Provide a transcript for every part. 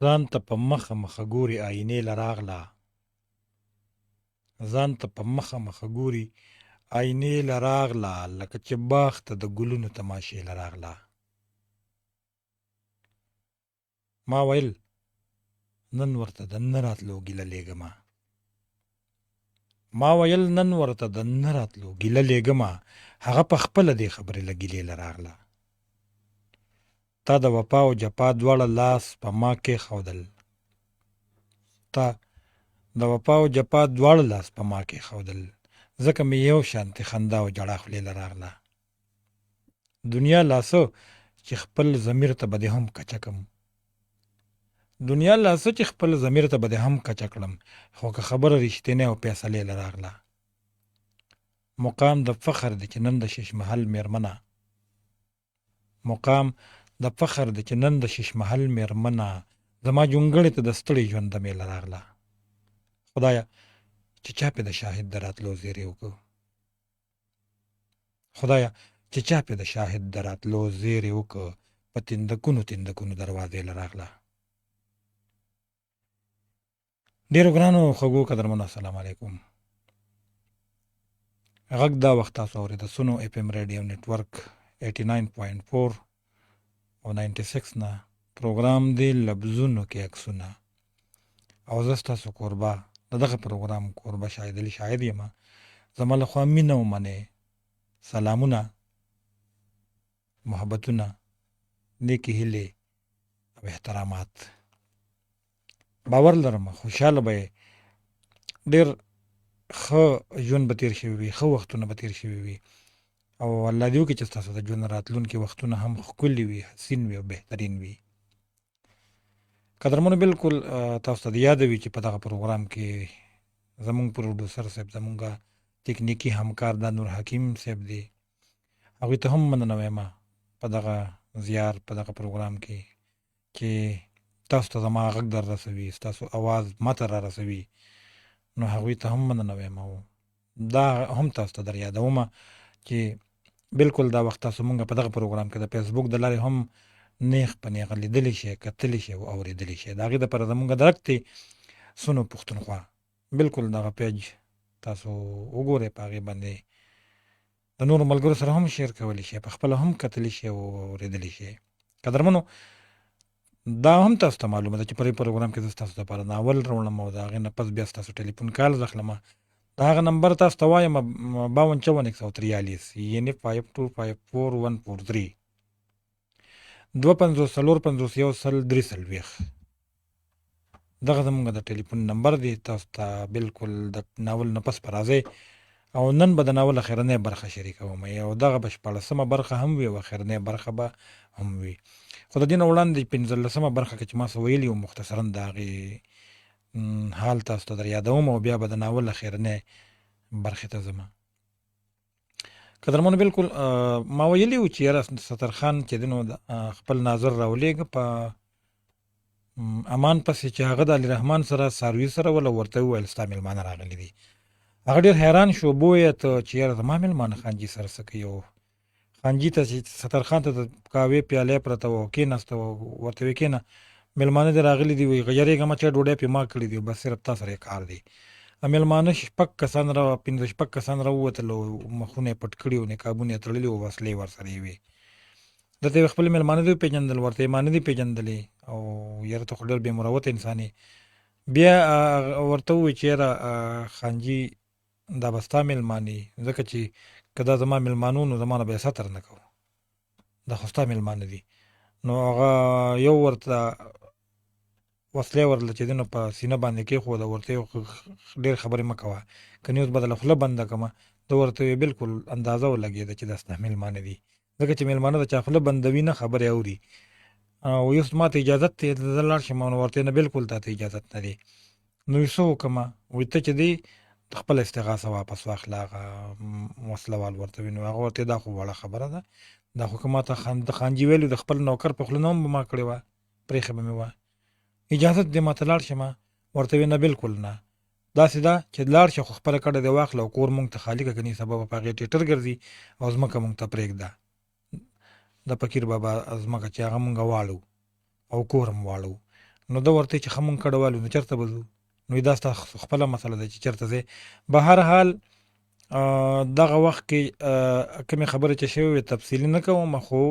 ځان ته په مخه مخه ګوري آینې له راغله ځان ته په مخه مخه ګوري آینې له راغله لکه چې باغ ته د ګلونو تماشې له راغله ما ویل نن ورته د نه راتلو ګیله لېږمه هغه په خپله دې خبرې له ګیلې له راغله تا د وفا او جفا دواړه لاس په ما کېښودل ځکه مې یو شانتې خندا او ژړا خولې له راغله دنیا لاسه چې خپل ضمیر ته به دې هم کچه کړم خو که خبره رښتینې او فیصلې له راغله مقام د فخر دی چې نن د ششمحل میرمنه زما جونګړې ته د ستړي ژوند دمې له راغله خدایه چې چا پې د شاهد د راتلو زیری وکړه په تندکونو دروازې له راغله ډېرو ګرانو خوږو قدرمنو السلام علیکم غږ دا وخت تاسو اورئ د سونو اف ام ریډیو نټورک 89.4 او 96 نه پروګرام دی لفظونو کې عکسونه او زه ستاسو کوربه د دغه پروګرام کوربه شاهد علي شاهد یم زما له خوا مینه او منې سلامونه محبتونه نیکې هیلې او احترامات باور لرم خوشحاله به ډېر ښه ژوند به تېر شوي وي ښه وختونه به تېر شوي وي او الله دې وکړي چې ستاسو د ژوند راتلونکي وختونه هم ښکلي وي حسین وي او بهترین وي قدرمنو بالکل تاسو ته د یاده وي چې په دغه پروګرام کې زمونږ پروډوسر صاحب زمونږ تکنیکي همکار دا نور حکیم صاحب دی هغوی ته هم مننه وایم په دغه زیار په دغه پروګرام کې چې تاسو ته زما غږ در رسوي ستاسو اواز ماته را رسوي نو هغوی ته هم مننه وایم دا هم تاسو ته در یادومه چې بالکل دا وخت تاسو مونږ په دغه پروګرام کې د فیسبوک د لارې هم نیغ په نیغه لیدلی شئ کتلی شئ او اورېدلی شئ د هغې دپاره زمونږ درک دی سونو پښتونخوا بالکل دغه پیج تاسو وګورئ په هغې باندې د نورو ملګرو سره هم شیر کولی شئ په خپله هم کتلی شئ او اورېدلی شئ قدرمنو دا هم تاسو ته معلومه ده چې په دې پروګرام کې زه ستاسو دپاره ناول راوړم او د هغې نه پس بیا ستاسو ټلیفون کال زه اخلم د هغه نمبر تاسو ته وایم 5254 یعنې 5254 250 دغه زمونږ د ټلیفون نمبر دی تاسو ته بالکل د ناول نه پس په راځئ او نن به د ناول اخرنۍ برخه شریکوم او دغه به 14مه برخه هم وي او اخرنۍ برخه به هم وي خو د دې نه وړاندې 15مه برخه کې چې ما څه ویلي وو مختصرا د هغې حال تاسو ته در یادوم او بیا به د ناول اخرنۍ برخې ته ځم قدرمنو بالکل ما ویلي وو چې یاره سترخان چې دی نو خپل ناظر راولېږه په امان پسې چې هغه د علي رحمان سره څاروي سره وله ورته وویل ستا مېلمانه راغلي دي هغه ډېر حیران شو بویه ته چې یاره زما مېلمانه خانجي سره څه کوي او خانجي ته چې سترخان ته د قهوې پیالې پرته وه کېناسته ورته ویې کېنه مېلمانه دې راغلي دي وایي یریږه مه چې ډوډۍ پې ما کړي دي بس صرف تا سره یې کار دی مېلمانه 15 کسان راووتل او مخونه یې پټ کړي او نقابونه یې تړلي او وسلې ورسره یې وې درته یې خپل مېلمانه دې وپېژندل ورته یې ما نه دي پېژندلې او یاره ته خو ډېر بې مروته انسان یې بیا ورته ووایي چې یاره خانجي دا به ستا مېلمانه ځکه چې که دا زما مېلمانه نو زما نه به یې ستر نه کوو دا خو ستا مېلمانه دي نو هغه یو ورته وسلې ورله چې دی نو په سینه باندې کېښوده ورته یې ډېر خبرې مه کوه که نه اوس به دله خوله بنده کړمه ده ورته ویې بالکل اندازه ولګېده چې دا ستا مېلمانه دي ځکه چې مېلمانه د چا خوله بندوي نه خبرې اوري او اوس ما ته اجازت دی زه لاړ شم نو ورته نه بالکل تا ته اجازت نه دی نو یې څه وکړمه وایي ته چې دی خپله استغاثه واپس واخله هغه وسله وال ورته وي نو هغه ورته دا خو وړه خبره ده دا خو که ما ته د خانجي ویلو د خپل نوکر په خوله نه هم به ما کړې وه پرېښې به مې وه اجازت دې ما ته لاړ شمه ورته وی نه بالکل نه داسې ده چې لاړ شه خو خپله کډه دې واخله او کور مونږ ته خالي کړه کنې سبا به په هغې ټیټر ګرځي او ځمکه مونږ ته پرېږده د فقیر بابا ځمکه چې هغه مونږ واړو او کور هم واړو نو ده ورته چې ښه مونږ کډوالو نو چېرته به ځو؟ نو دا ستا خپله مسله ده چې چېرته ځې. به هر حال دغه وخت کې کومې خبرې چې شوې وې تفصیلي نه کوم، خو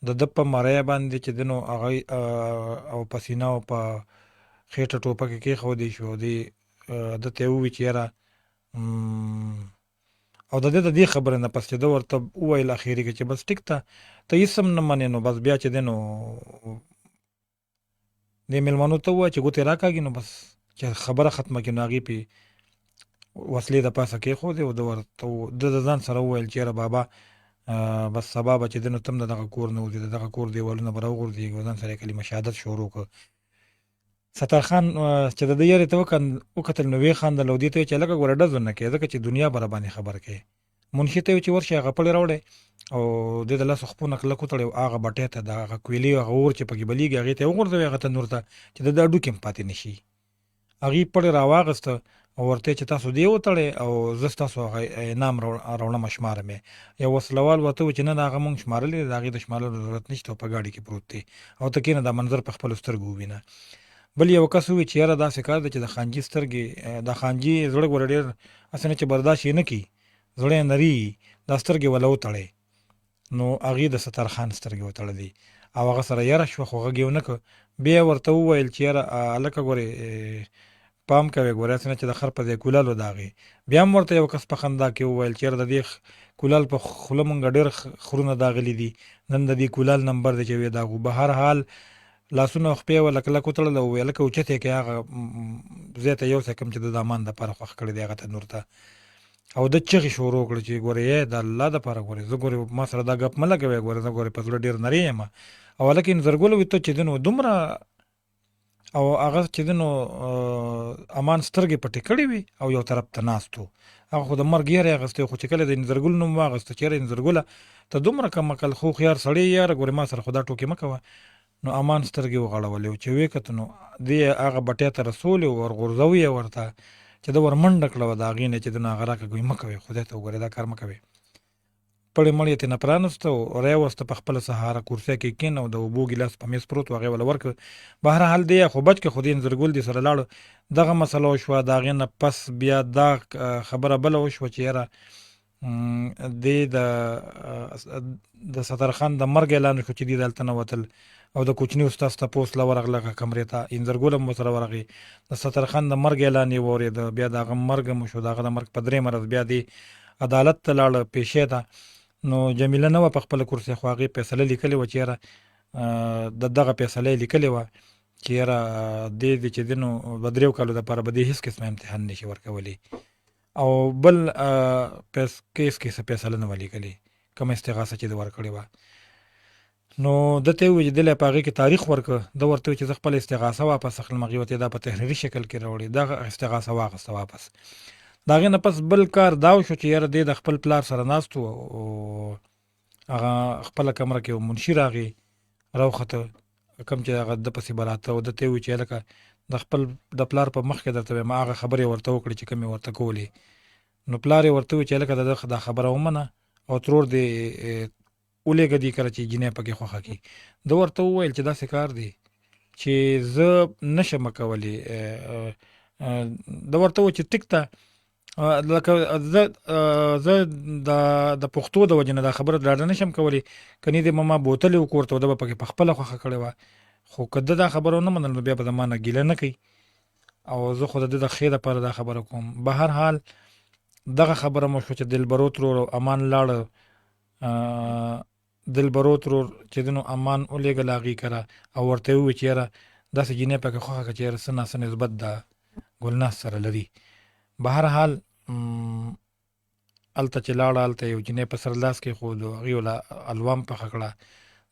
د ده په مرۍ باندې چې ده نو هغه او په سینه او په خېټه ټوپکې کېښودې شو او دې ده ته یې وویل چې یاره او د دې خبرې نه پس چې ده ورته وویل اخري کې چې بس ټیک ته ته هېڅ هم نه منې، نو بس بیا چې دی نو دې مېلمنو ته ووایه چې ګوتې راکاږي، نو بس چې خبره ختمه کړي نو هغې پې وسلې د پاسه کېښودې او ده ورته ده د ځان سره وویل چې یاره بابا بس سبا به چې دی نو ته هم د دغه کور نه وځې، د دغه کور دیوالونه به راوغورځېږي او ځان سره یې کلمه شهادت شروع کړ. سترخان چې د ده یارې ته وکتل نو ویې خندل او دې ته یې چې هلکه ګوره ډزو نه کوې ځکه چې دنیا به راباندې خبر کوې. منشي ته یې چې ورشي هغه پړې راوړی او دې د لاسو خپونه کلک وتړی او هغه بټۍ ته د هغه کویلي هغه اور چې پکې بلیږي هغې ته یې وغورځوي هغه تنور ته چې د ده هډوکي هم پاتې نه شي. هغې پړې راواغسته او ورته چې تاسو دې وتړئ او زه ستاسو هغه انعام راوړم شمارم یې. یو وسلوال ورته وویل چې نه د هغه مونږ شمارلی دی، د هغې د شمارلو ضرورت نشته او په ګاډي کې پروت دی او ته کښېنه دا منظر په خپلو سترګو ووینه. بل یو کس وویل چې یاره داسې کار دی چې د خانجي سترګې د خانجي زړه ګوره ډېر هسې نه چې برداشت یې نه کړي، زړه یې نري دا سترګې وله وتړی. نو هغې د سترخان سترګې وتړلې او هغه سره یره شوه خو غږ یې ونه کړ. بیا یې ورته وویل چې یاره هلکه ګورې پام کوې ګورې هسې نه چې د خر په ځای کولال وداغې. بیا هم ورته یو کس په خندا کې وویل چې یاره د دې کولال په خوله مونږ ډېر خرونه داغلي دي، نن د دې کولال نمبر دی چې ویې داغو. به هر حال لاسونه او خپې یې له کلک وتړل او ویې هلکه اوچت یې کړې هغه ځای ته یوسه کوم چې د امان دپاره خوښ کړی دی هغه تنور ته. او ده چغې شروع کړه چې ګورې یې د الله دپاره ګورې زه ګورې ما سره دا ګپ مه لګوې ګورې زه ګورې په زړه ډېر نرۍ یم. او هلکه انځرګل وویل ته چې ده نو دومره او هغه چې ده نو امان سترګې پټې کړې وي او یو طرف ته ناست و. هغه خو د مرګ یېرې اخیستی خو چې کله د انځرګل نوم واخیسته چې یاره انځرګله ته دومره کم عقل خو هوښیار سړی یې یاره ګورې ما سره خو دا ټوکې مه کوه. نو امان سترګې وغړولې او چې ویې کته نو دې هغه بټۍ ته رسولې او ورغورځوي یې ورته چې ده ور منډه کړه وه د هغې نه چې ده نه هغه راکړه مه کوې خدای ته وګورې دا کار مه کوې. پړې مړې یې ترېنه پرانسته او راوسته په خپله سهاره کورسۍ کې کېنه او د اوبو ګیلاس په میز پروت و هغې وله ورکړه. بهرحال دی خو بچ که خو دې انځرګل دې سره لاړو دغه مسله وشوه. د هغې نه پس بیا دا خبره بله وشوه چې یاره دې د سترخان د مرګ اعلان وشو چې دې دلته نه وتل او د کوچني استاذ تپوس له ورغله کمرې ته انځرګل هم ورسره ورغی. د سترخان د مرګ اعلان یې واورېده. بیا د هغه مرګ هم وشو. د هغه د مرګ په درېیمه ورځ بیا دې عدالت ته لاړه پیشې ته. نو جمیله نه وه په خپله کرسۍ خو هغې فیصله لیکلې وه چې یاره د دغه فیصله یې لیکلې وه چې یاره دې چې دی نو به 3 کالو دپاره به دې هېڅ قسمه امتحان نشي ورکولی او بل کیس کې څه فیصله نه وه لیکلې کومه استغاثه چې ده ورکړې وه. نو ده ته یې وویل چې دله په هغې کې تاریخ ورکړه. ده ورته وویل چې زه خپله استغاثه واپس اخلم. هغې ورته دا په تحریري شکل کې راوړې. دغه استغاثه واخیسته واپس. د هغې نه پس بل کار دا وشو چې یاره دی د خپل پلار سره ناست و او هغه خپله کمره کې منشي راغی راوخته کوم چې هغه ده پسې به راته او ده ته یې وویل چې هلکه د خپل د پلار په مخ کې درته وایم هغه خبرې ورته وکړې چې کومې ورته کولې. نو پلار یې ورته وویل چې هلکه دا خبره ومنه او ترور دې ولېږه دې کله چې جینۍ پکې خوښه کړي. ده ورته وویل چې داسې کار دی چې زه نشم کولی. ده ورته وویل چې ټیک ته لکه زه د پښتو د وجې نه دا خبره ډاډه نشم کولی کنې دې ما بوتلې وکړ ورته ده به پکې په خپله خوښه کړې وه خو که ده دا خبره ونه منل نو بیا به زما نه ګیله نه کوي او زه خو د ده د ښې دپاره دا خبره کوم. به هر حال دغه خبره مو شو چې دلبرو ترور امان لاړه. دلبرو ترور چې ده نو امان ولېږله هغې کره او ورته یې وویل چې یاره داسې جینۍ پکې خوښه کړه چې یاره څه ناڅه نسبت د ګلناز سره لري. به هر حال هلته چې لاړه هلته یو جینۍ په سر لاس کېښود او هغې وله الوا هم پخه کړه.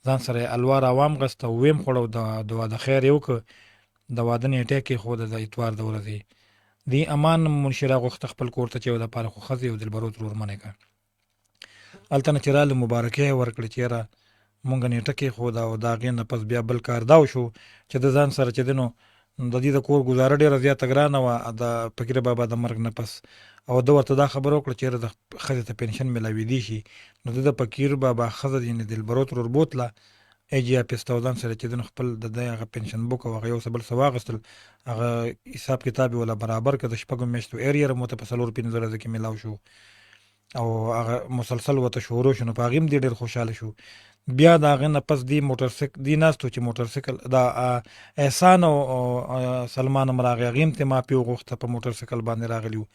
ځان سره یې الوا راوامغسته او ویې هم خوړه او د واده خیر یې وکړه. د واده نیټه یې کېښوده د اتوار د ورځې. دې امان منشي راغوښته خپل کور ته چې یو دپاره خو ښځې او دلبرو ترور منې کړه. هلته نه چې راله مبارکۍ یې ورکړې چې یاره مونږ نیټه کېښوده او د هغې نه پس بیا بل کار دا وشو چې د ځان سره چې دی نو د دې د کور ګزاره ډېره زیاته ګرانه وه د فقیر بابا د مرګ نه پس او ده ورته دا خبره وکړه چې یاره د ښځې ته پنشن میلاوېدی شي. نو ده د فقیر بابا ښځه یعنې دلبرو ترور بوتله ای جی آفیس ته ځان سره چې د خپل د هغه پنشن بوک او هغه یو څه بل څه واخیستل، هغه حساب کتاب یې ولا برابر کړ، د شپږو میاشتو ایریر مو ته په 4-5 ورځې کې میلاو شو او هغه مسلسل ورته شروع شو. نو په هغې هم ډېر خوشحاله شو. بیا د هغې نه پس دې موټرسایکل دې ناست و چې موټرسایکل دا احسان او سلمان هم راغی، هغې هم ترې معافي وغوښته، په موټرسایکل باندې راغلي وو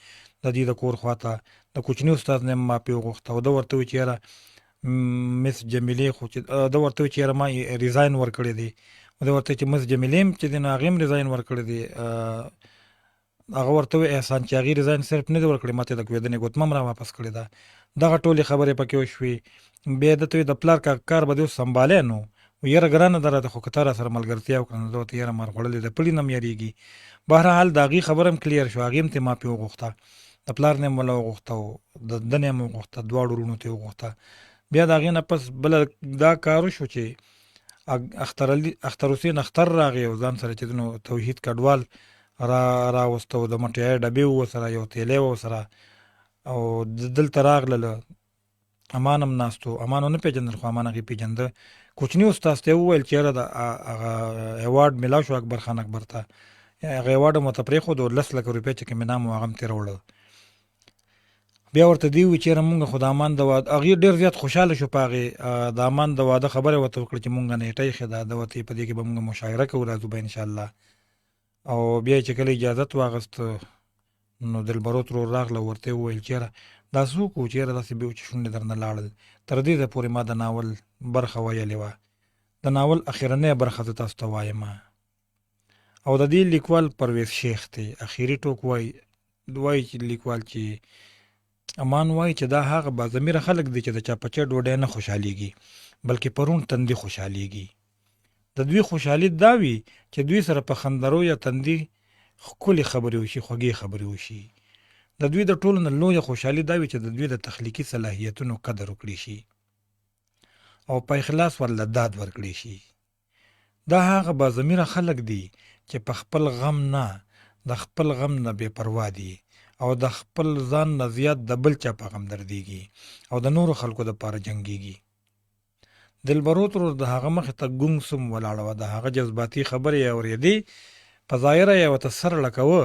د دې د کور خواته. د کوچني استاد نه هم معافي وغوښته او ده ورته وویل چې یاره مس جمیلې خو چې ده ورته وویل چې یاره ما ریزاین ورکړی دی. ده ورته چې مس جمیلې هم چې دی نو هغې هم ریزاین ورکړی دی. هغه ورته وویل احسان چې هغې ریزاین صرف نه دی ورکړی، ما ته د کوېدنې ګوتمه هم را واپس کړې ده. دغه ټولې خبرې پکې وشوې. بیا ده ته وویل د پلار کار به دې اوس سنبالی نو یاره ګرانه ده راته، خو که ته را سره ملګرتیا وکړه نو ده ورته یاره مار خوړلې ده، پړي نه هم یارېږي. بهرحال د هغې خبره هم کلیر شوه، هغې هم ترې معافي وغوښته، د پلار نه هم وله وغوښته او د ده نه هم وغوښته، دواړو وروڼو ته یې وغوښته. بیا د هغې نه پس بله دا کار وشو چې اختر حسین اختر راغی او ځان سره چې نو توحید کډوال راوسته او د مټیای ډبې وه سره، یو تیلی وه سره او دلته راغلله. امان هم ناست و، امان ونه پېژندل خو امان هغې پېژنده. کوچني استاذ ته یې وویل چې یاره د هغه ایوارډ میلاو شو اکبر خان اکبر ته، هغه ایوارډ هم ورته پرېښود او 10 لکه روپۍ چې کوم انعام و هغه هم ترې راوړه. بیا ورته دې وویل چې یاره مونږ خو د امان د واده، هغې ډېر زیات خوشحاله شو په هغې د امان د واده خبره یې ورته وکړه چې مونږ نیټه ایښې ده، ده ورته په دې کې به مونږ مشاعره کوو راځو به انشاءالله. او بیا چې کله اجازت واغست نو دلبرو ترور راغله، ورته یې وویل چې یاره دا څوک و چې یاره داسې به و چې شونډې درنه لاړل. تر دې ځایه پورې ما د ناول برخه ویلې وه، د ناول اخرنۍ برخه زه تاسو ته وایم. او د دې لیکوال پرویز شیخ دی. اخري ټوک وایي چې لیکوال چې امان وایي چې دا هغه باضمیره خلک دي چې د چا په چا ډوډۍ نه خوشحالېږي بلکې پرون تندي خوشحالېږي. د دوی خوشحالي دا وي چې دوی سره په خندرو یا تندي ښکلې خبرې وشي، خوږې خبرې وشي. د دوی د ټولو نه لویه خوشحالي دا وي چې د دوی د تخلیقي صلاحیتونو قدر وکړي شي او په اخلاص ورله داد ورکړي شي. دا هغه باضمیره خلک دي چې په خپل غم نه د خپل غم نه بې پروا دي او د خپل ځان نه زیات د بل چا په غم دردېږي او د نورو خلکو دپاره جنګېږي. دلبرو ترور د هغه مخې ته ګونګ سوم ولاړه وه، د هغه جذباتي خبرې یې اورېدې، په ظاهره یې ورته سر لکوه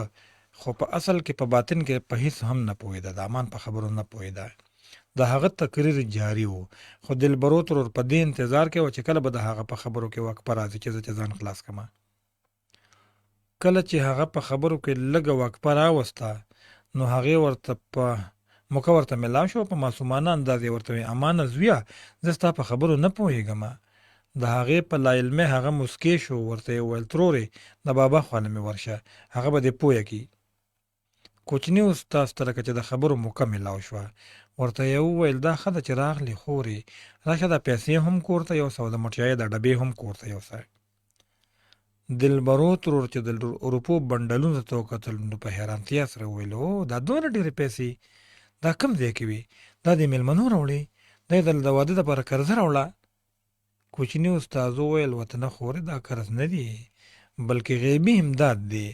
خو په اصل کې په باطن کې په هیڅ هم نه پوهېده، د امان په خبرو نه پوهېده. د هغه تقریر جاري و خو دلبرو ترور په دې انتظار کې و چې کله به د هغه په خبرو کې وقفه راځي چې زه چې ځان خلاص کړم. کله چې هغه په خبرو کې لږه وقفه راوسته نو هغې ورته په موقع ورته میلاو شو، په معصومانه انداز یې ورته وویل امانه زویه زه ستا په خبرو نه پوهېږم. د هغې په لاعلمۍ هغه مسکې شو، ورته یې وویل ترورې د بابا خواله مې ورشه، هغه به دې پویه کړي. کوچني استاذ ته لکه چې د خبرو موقع میلاو شوه، ورته یې وویل دا ښه ده چې راغلې خورې، راشه دا پیسې هم کور ته یوسه او د مټیای د ډبې هم کور ته یوسه. دلبرو ترور چې د اروپو بنډلونو ته وکتل نو په حیرانتیا سره وویل او دا دومره ډېرې پیسې دا کوم ځای کې وي؟ دا د مېلمنو راوړې؟ دا یې د واده دپاره قرضه راوړه؟ کوچني استاذ وویل ورته نه خورې دا قرض نه دی بلکې غیبي امداد دی،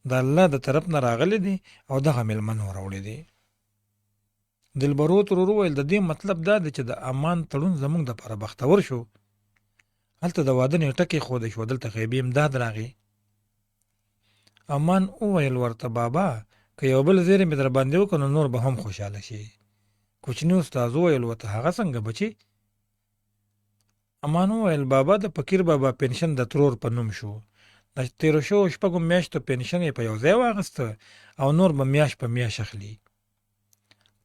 د الله د طرف نه راغلی دی او دغه مېلمنو راوړی دی. دلبرو ترور وویل د دې مطلب دا دی چې د امان تړون زموږ دپاره بختور شو، هلته د واده نیټه کېښودی شوه، دلته غیبي امداد راغی. امان وویل ورته بابا که یو بل زیری مې در باندې وکړو نو نور به هم خوشحاله شي. کوچني استاذ وویل ورته هغه څنګه بچي؟ امان وویل بابا د فقیر بابا پنشن د ترور په نوم شو، د تېرو شوو 6 میاشتو پنشن یې په یو ځای واخیسته او نور به میاشت په میاشت اخلي.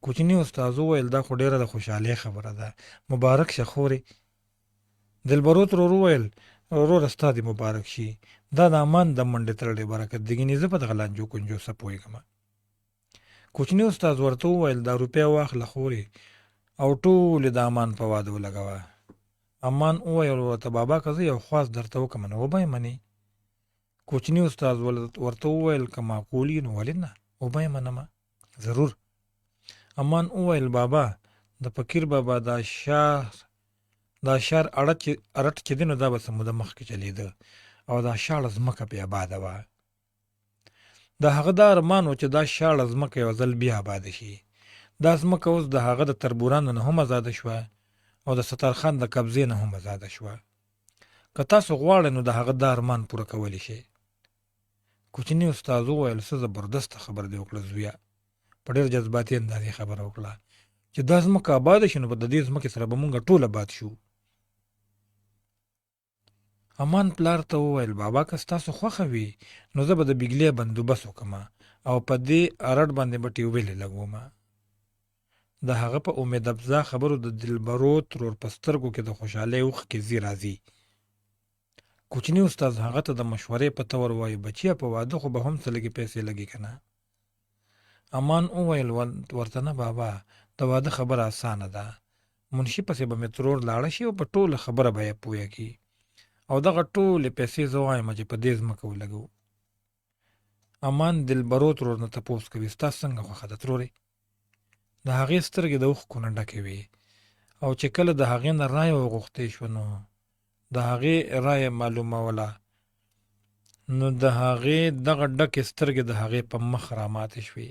کوچني استاذ وویل دا خو ډېره د خوشحالۍ خبره ده، مبارک شه خورې. دلبرو ترور وویل وروره ستا دې مبارک شي، دا د امان د منډې تړلې برکت دی، ګینې زه په دغه لانجو کنجو څه پوهېږم. کوچني استاذ ورته وویل دا روپۍ واخله خورې او ټولې د امان په واده ولګوه. امان وویل ورته بابا که زه یو خواست درته وکړم نو وبه یې منې؟ کوچني استاذ ورته وویل که معقول وي نو ولې نه، وبه یې منمه ضرور. امان وویل بابا د فقیر بابا دا شار ارټ چې دی نو دا به څه موده مخکې چلېده او دا شاړه ځمکه پې آباده وه. د هغه دا ارمان و چې دا شاړه ځمکه یو ځل بیا آباده شي. دا ځمکه اوس د هغه د تربورانو نه هم ازاده شوه او د سترخان د قبضې نه هم ازاده شوه. که تاسو غواړئ نو د هغه دا ارمان پوره کولی شئ. کوچني استاد وویل څه زبردسته خبره دې وکړه زویه. په ډېر جذباتي اندازې خبره وکړه چې دا ځمکه آباده شي نو په د دې ځمکې سره به مونږ ټول آباد شو. امان پلار ته وویل بابا که ستاسو خوښه وي نو زه به د بجلۍ بندوبست وکړم او په دې ارډ باندې به ټیوبویلې لګوم. د هغه په امید افزا خبرو د دلبرو ترور په سترګو کې د خوشحالۍ اوښکې ځي راځي. کوچني استاد هغه ته د مشورې په تور وایي بچیه په واده خو به هم څه لږې پیسې لګي که نه. امان وویل ورته نه بابا د واده خبره اسانه ده. منشي پسې به مې ترور لاړه شي او په ټوله خبره به یې پوه کړي او دغه ټولې پیسې زه وایم چې په دې ځمکه ولګو. امان دلبرو ترور نه تپوس کوي ستا څنګه خوښه ده ترورې؟ د هغې سترګې د اوښکو نه ډکې وې او چې کله د هغې نه رایه وغوښتې شوه نو د هغې رایه معلوموله نو د هغې دغه ډکې سترګې د هغې په مخ راماتې شوې.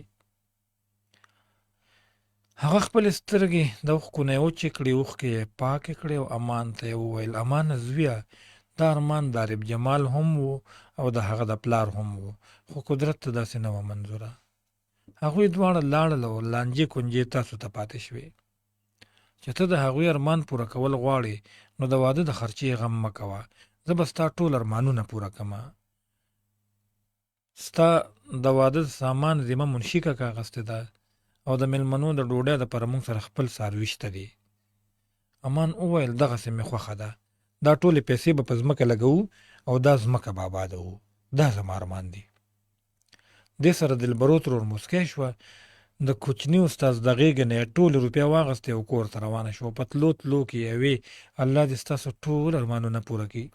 هغه خپلې سترګې د اوښکو نه یې وچې کړې، اوښکې یې پاکې کړې او امان ته یې وویل امانه زویه دا ارمان د عارف جمال هم و او د هغه د پلار هم و خو قدرت ته داسې نه وه منظوره. هغوی دواړه لاړل او لانجې کونجې تاسو ته پاتې شوې. چې ته د هغوی ارمان پوره کول غواړې نو د واده د خرچې غم مه کوه. زه به ستا ټول ارمانونه پوره کړمه. ستا د واده سامان ذمه منشي کاکا اخیستې ده او د میلمنو د ډوډۍ دپاره موږ سره خپل څاروي شته دي. امان وویل دغسې مې خوښه ده. دا ټولې پیسې به په ځمکه لګوو او دا ځمکه به آبادوو. دا زما ارمان دی. دې سره دلبرو ترور موسکی شوه. د کوچني استاد د غېږې نه یې ټولې روپۍ واخیستې او کور ته روانه شوه. په تلو تلو کې یې وې الله دې ستاسو ټول ارمانونه پوره کړي.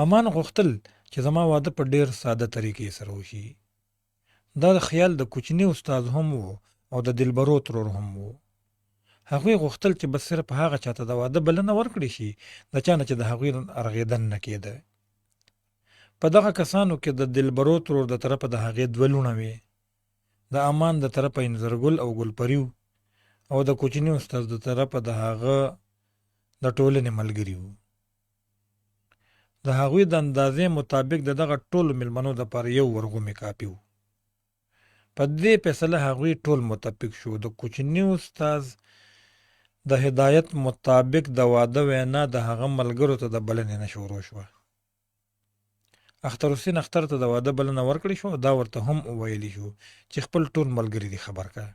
امان غوښتل چې زما واده په ډېر ساده طریقې سره وشي. دا د خیال د کوچني استاد هم و او د دلبرو ترور هم و. هغوی غوښتل چې بس صرف هغه چاته د واده بلنه ورکړي شي د چا نه چې د هغوی ارغېدن نه کېده. په دغه کسانو کې د دلبرو ترور د طرفه د هغې دوه لوڼه وې. د امان د طرفه انځرګل او ګلپري او د کوچني استاد د طرفه د هغه د ټولنې ملګري وو. د هغوی د اندازې مطابق د دغه ټولو میلمنو دپاره یو ورغومې کافي و. په دې فیصله هغوی ټول متفق شو. د کوچني استاد د هدایت مطابق د واده وینا د هغه ملګرو ته د بلنې نه شروع شوه. اختر حسین اختر ته د واده بلنه ورکړې شوه. دا ورته هم وویلی شو چې خپل ټول ملګري دې خبر کړه.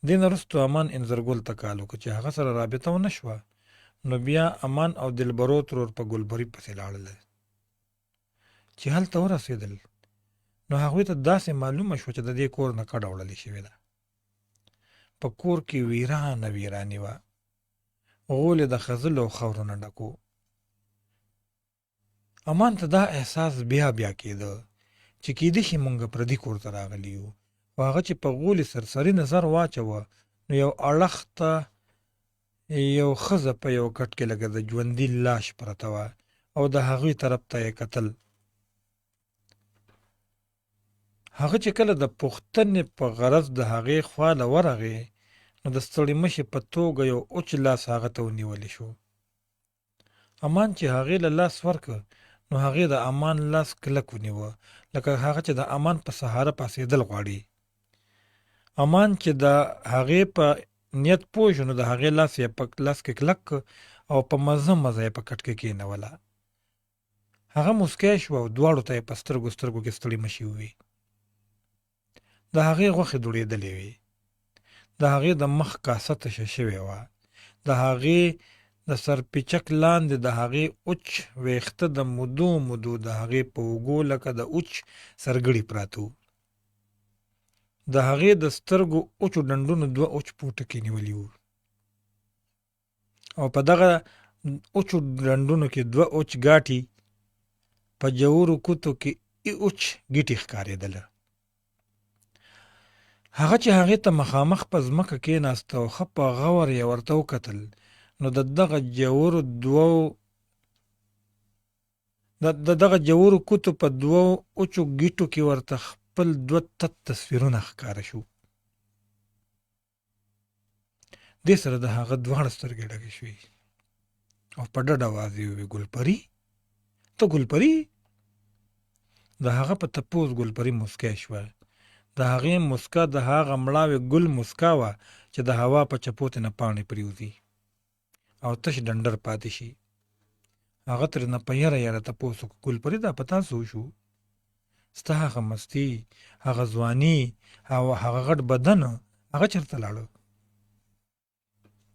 دې نه وروسته امان انځرګل ته کال وکړه چې هغه سره رابطه ونه شوه نو بیا امان او دلبرو ترور په ګلبري پسې لاړل. چې هلته ورسېدل نو هغوی ته داسې معلومه شوه چې د دې کور نه کډه وړلې شوې ده. په کور کې ویرانه ویراني وه. غولې د خځلو او خاورو نه ډکو. امان ته دا احساس بیا بیا کېده چې کېدای شي مونږ پردي کور ته راغلي یو. خو هغه چې په غولې سرسري نظر واچوه نو یو اړخ ته یو ښځه په یو کټ کې لکه د ژوندي لاش پرته وه او د هغوی طرف ته یې کتل. هغه چې کله د پوښتنې په غرض د هغې خوا له ورغې نو د ستړي مشي په توګه یو اوچ لاس هغه ته ونیولی شو. امان چې هغې له لاس ورکړ نو هغې د امان لاس کلک ونیوه لکه هغه چې د امان په سهاره پاڅېدل غواړي. امان چې د هغې په نیت پوه شو نو د هغې لاس یې په لاس کې کلک او په مزه مزه یې په کټ کې کېنوله. هغه موسکی شوه او دواړو ته یې په سترګو سترګو کې ستړي مشي ووي. د هغې غوښې دوړېدلې وې. د هغې د مخ کاسه تشه شوې وه. د هغې د سرپیچک لاندې د هغې اوچ ویښته د مودو مودو د هغې په اوږو لکه د اوچ سرګړي پراته وو. د هغې د سترګو اوچو ډنډونو دوه اوچ پوټکي نیولي وو او په دغه اوچو ډنډونو کې دوه اوچ ګاټي په جوورو کوتو کې اوچ ګیټي ښکارېدله. هغه چې هغې ته مخامخ په ځمکه کېناسته او ښه په غور یې ورته وکتل نو د دغه جوورو کوتو په دوو اوچو ګیټو کې ورته خپل دوه تت تصویرونه ښکاره شو. دې سره د هغه دواړه سترګې ډکې شوې. او په ډډ اواز یې وویل ګلپري، ته ګلپري؟ د هغه په تپوس ګلپري موسکی شوه. د هغې موسکا د هغه مړاوي ګل موسکا وه چې د هوا په چپو ترېنه پاڼې پرېوځي او تش ډنډر پاتې شي. هغه ترېنه په یره یره تپوس وکړ ګلپري دا په تاسو وشو؟ ستا هغه مستي، هغه ځواني او هغه غټ بدن هغه چېرته لاړه؟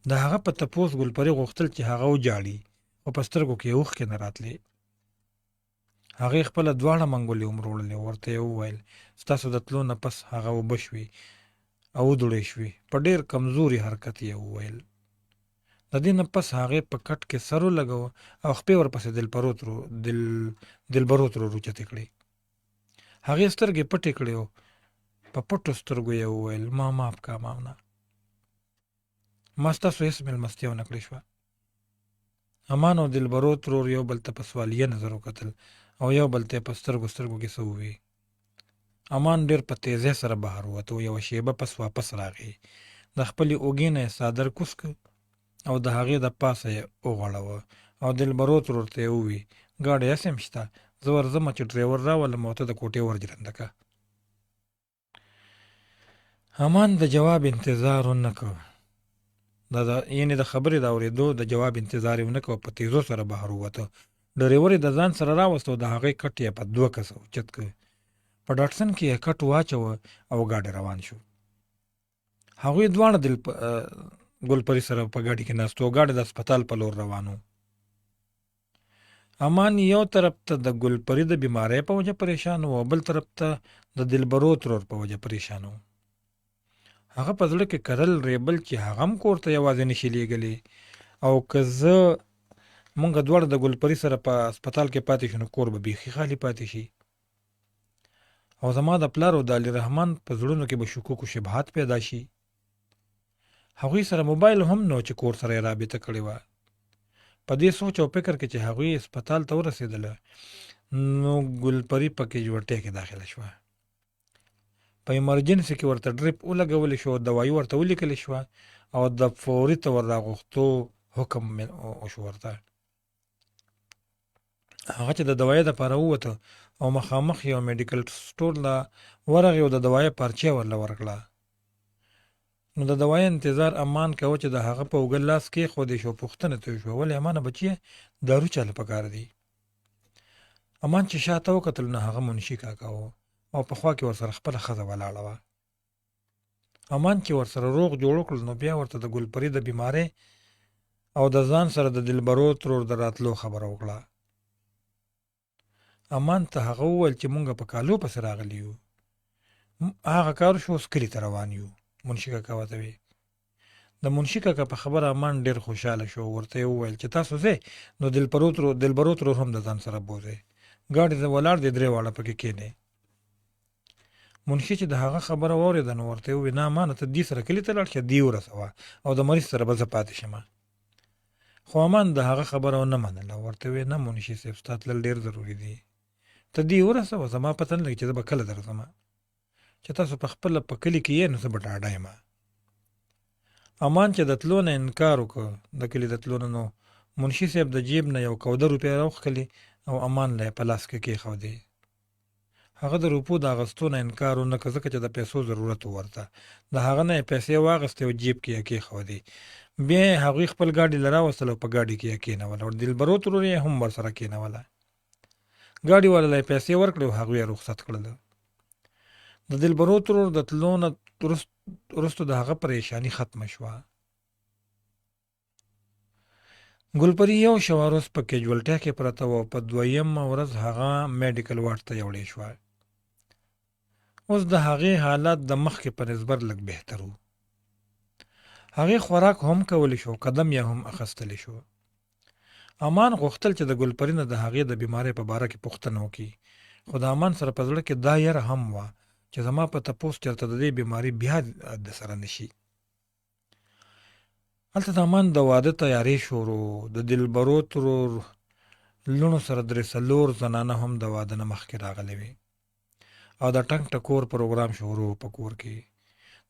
د هغه په تپوس ګلپري غوښتل چې هغه وجاړي، خو په سترګو کې یې اوښکې نه راتلې. هغې خپله دواړه منګولې ومروړلې، ورته یې وویل ستاسو د تلو نه پس هغه اوبه شوې او ودوړې شوې. په ډېر کمزوري حرکت یې وویل. د دې نه پس هغې په کټ کې سر ولګاوه او خپې ورپسې دلبرو ترور اوچتې کړې. هغې سترګې پټې کړې او په پټو سترګو یې وویل ما معاف کا مامنا، ما ستاسو هېڅ مېلمستیا ونه کړې شوه. امان او دلبرو ترور یو بل ته په سوالیه نظر وکتل او یو بل ته په سترګو کې څه ووی. امان ډېر په تیزۍ سره بهر ووت او یوه شېبه پس واپس راغی. د خپلې اوږې نه یې څادر کوز کړ او د هغې د پاسه یې وغوړاوه او دلبرو ترور ته یې ووی ګاډی هسې هم شته، زه ورځمه چې ډریور راولم او ته د کوټې ورجرنده که. امان د جواب انتظار ونه کړ. یعنې د خبرې د اورېدو د جواب انتظار یې ونه کړ او په تیزو سره بهر ووته. ډریور یې د ځان سره راوست او د هغې کټ یې په 2 کسه اوچت کړ. په ډاټسن کې یې کټ واچوه او ګاډی روان شو. هغوی دواړه ګلپري سره په ګاډي کې ناست و او ګاډی د هسپتال په لور روان و. امان یو طرف ته د ګلپري د بیمارۍ په وجه پریشان و او بل طرف ته د دلبرو ترور په وجه پریشان و. هغه په زړه کې کرل ریبل چې هغه هم کور ته یوازې نشي لیږلی او که زه مونږ دواړه د ګلپري سره په هسپتال کې پاتې شو نو کور به بیخي خالي پاتې شي او زما د پلار او د علي رحمان په زړونو کې به شکوک و شبهات پیدا شي. هغوی سره موبایل هم نو چې کور سره یې رابطه کړې وه. په دې سوچ او فکر کې چې هغوی هسپتال ته ورسېدله نو ګلپري په کېجوړتیا کې داخله شوه. په ایمرجنسي کې ورته ډریپ ولګولی شو، دوایي ورته ولیکلی شوه او د فوري تور راغوښتو حکم وشو ورته. هغه چې د دوایي دپاره ووته او مخامخ یو میډیکل سټور له ورغی او د دوایي پارچه ورله ورکړه. نو د دوایي انتظار امان کوه چې د هغه په اوږه لاس کېښودی شو. پوښتنه ترې وشوه ولې امانه بچیه دارو چاله پکار دی؟ امان چې شاته وکتل نو هغه منشي کاکا و او په خوا کې ورسره خپله ښځه ولاړه وه. امان چې ورسره روغ جوړ کړل نو بیا ورته د ګلپري د بیمارۍ او د ځان سره د دلبرو ترور د راتلو خبره وکړه. امان ته هغه وویل چې مونږ په کالو پسې راغلي یو، هغه کار شو اوس کلي ته روان یو. منشي کاکا ورته وی. د منشي کاکا په خبره امان ډېر خوشحاله شو. ورته یې وویل چې تاسو ځئ نو دلبرو ترور هم د ځان سره بوځئ، ګاډي ته ولاړ دی 3 واړه پکې کېنئ. منشي چې د هغه خبره واورېده نو ورته یې وویل نه امانه ته دې سره کلي ته لاړ شه، دې ورسوه او د مریض سره به زه پاتې شمه. خو امان د هغه خبره ونه منله. ورته ویې نه منشي صاحب ستا تلل ډېر ضروري دي، ته دې ورسوه، زما پته نه لګي چې زه به کله درځمه، چې تاسو په خپله په کلي کې یې نو زه به ډاډه یم. امان چې د تلو نه انکار وکړ د کلي د تلو نه نو منشي صاحب د جیب نه یو 14 روپۍ راوښکلې او امان له یې په لاس کې کېښودې. هغه د روپو د اغستو نه انکار ونه کړ ځکه چې د پیسو ضرورت و ورته. د هغه نه یې پیسې واغستې او جیب کې یې کېښودې. بیا یې هغوی خپل ګاډي له راوستل او په ګاډي کې یې کېنوله او دلبرو ترور یې هم ورسره کېنوله. ګاډي والا له یې پیسې ورکړې او هغوی یې رخصت کړل. د دلبرو ترور د تلو نه وروسته د هغه پریشاني ختمه شوه. ګلپري یو شوه روز په کېجوالټیا کې پرته وه او په 2مه ورځ هغه میډیکل واټ ته یوړې شوه. اوس د هغې حالت د مخکې په نسبت لږ بهتر و. هغې خوراک هم کولی شو، قدم یې هم اخیستلی شو. امان غوښتل چې د ګلپري نه د هغې د بیمارۍ په باره کې پوښتنه وکړي، خو د امان سره په زړه کې دا یره هم وه چې زما په تپوس چېرته د دې بیماري بیا د سره نه شي. هلته د امان د واده تیارې شروع. د دلبرو ترور لوڼو سره 3-4 زنانه هم د واده نه مخکې راغلې وې او د ټنګ ټکور پروګرام شروع په کور کې.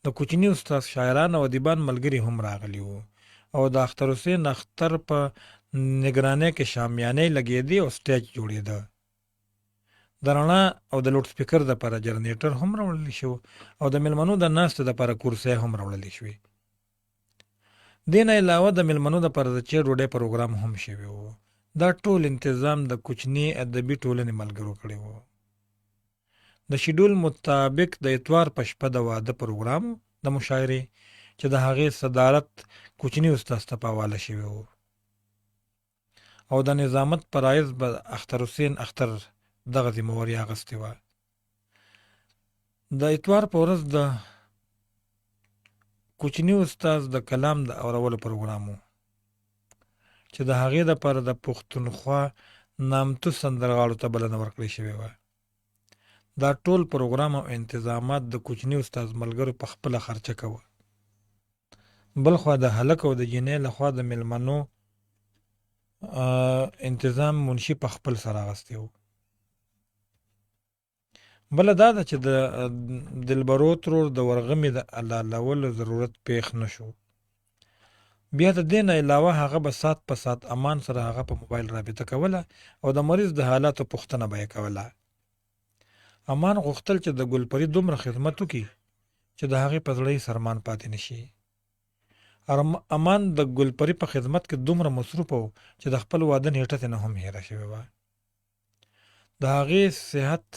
د کوچني استاد شاعران او ادیبان ملګري هم راغلي وو او د اختر حسین اختر په نگرانۍ کې شامیانې لګېدې او سټیج جوړېده. د رڼا او د لوډ سپیکر دپاره جنریټر هم راوړل شو او د میلمنو د ناستې دپاره کرسۍ هم راوړلی شوې. دې نه علاوه د میلمنو دپاره د چای ډوډۍ پروګرام هم شوی و. دا ټول انتظام د کوچني ادبي ټولنې ملګرو کړی و. د شیډول مطابق د اتوار په شپه د واده پروګرام د مشاعرې چې د هغې صدارت کوچني استاذ ته په حواله شوی و او د نظامت پر عایز به اختر حسین اختر دغه ذمهواري اخیستې وه. د اتوار په ورځ د کوچني استاذ د کلام د اورولو پروګرام و چې د هغې دپاره د پښتونخوا نامتو سندرغاړو ته بلنه ورکړې شوې وه. دا ټول پروګرام او انتظامات د کوچني استاذ ملګرو په خپله خرچه کوه. بلخوا د هلک او د جینۍ لخوا د میلمنو انتظام منشي په خپل سر اخیستی و. بله دا ده چې د دلبرو ترور د ورغمې د حلالولو ضرورت پیښ نه شو. بیا د دې نه علاوه هغه به ساعت په ساعت امان سره هغه په موبایل رابطه کوله او د مریض د حالاتو پوښتنه به یې کوله. امان غوښتل چې د ګلپري دومره خدمت وکړي چې د هغې په زړه یې سرمان پاتې نشي. امان د ګلپري په خدمت کې دومره مصروف و چې د خپل واده نیټه ترې نه هم هېره شوې وه. د هغې صحت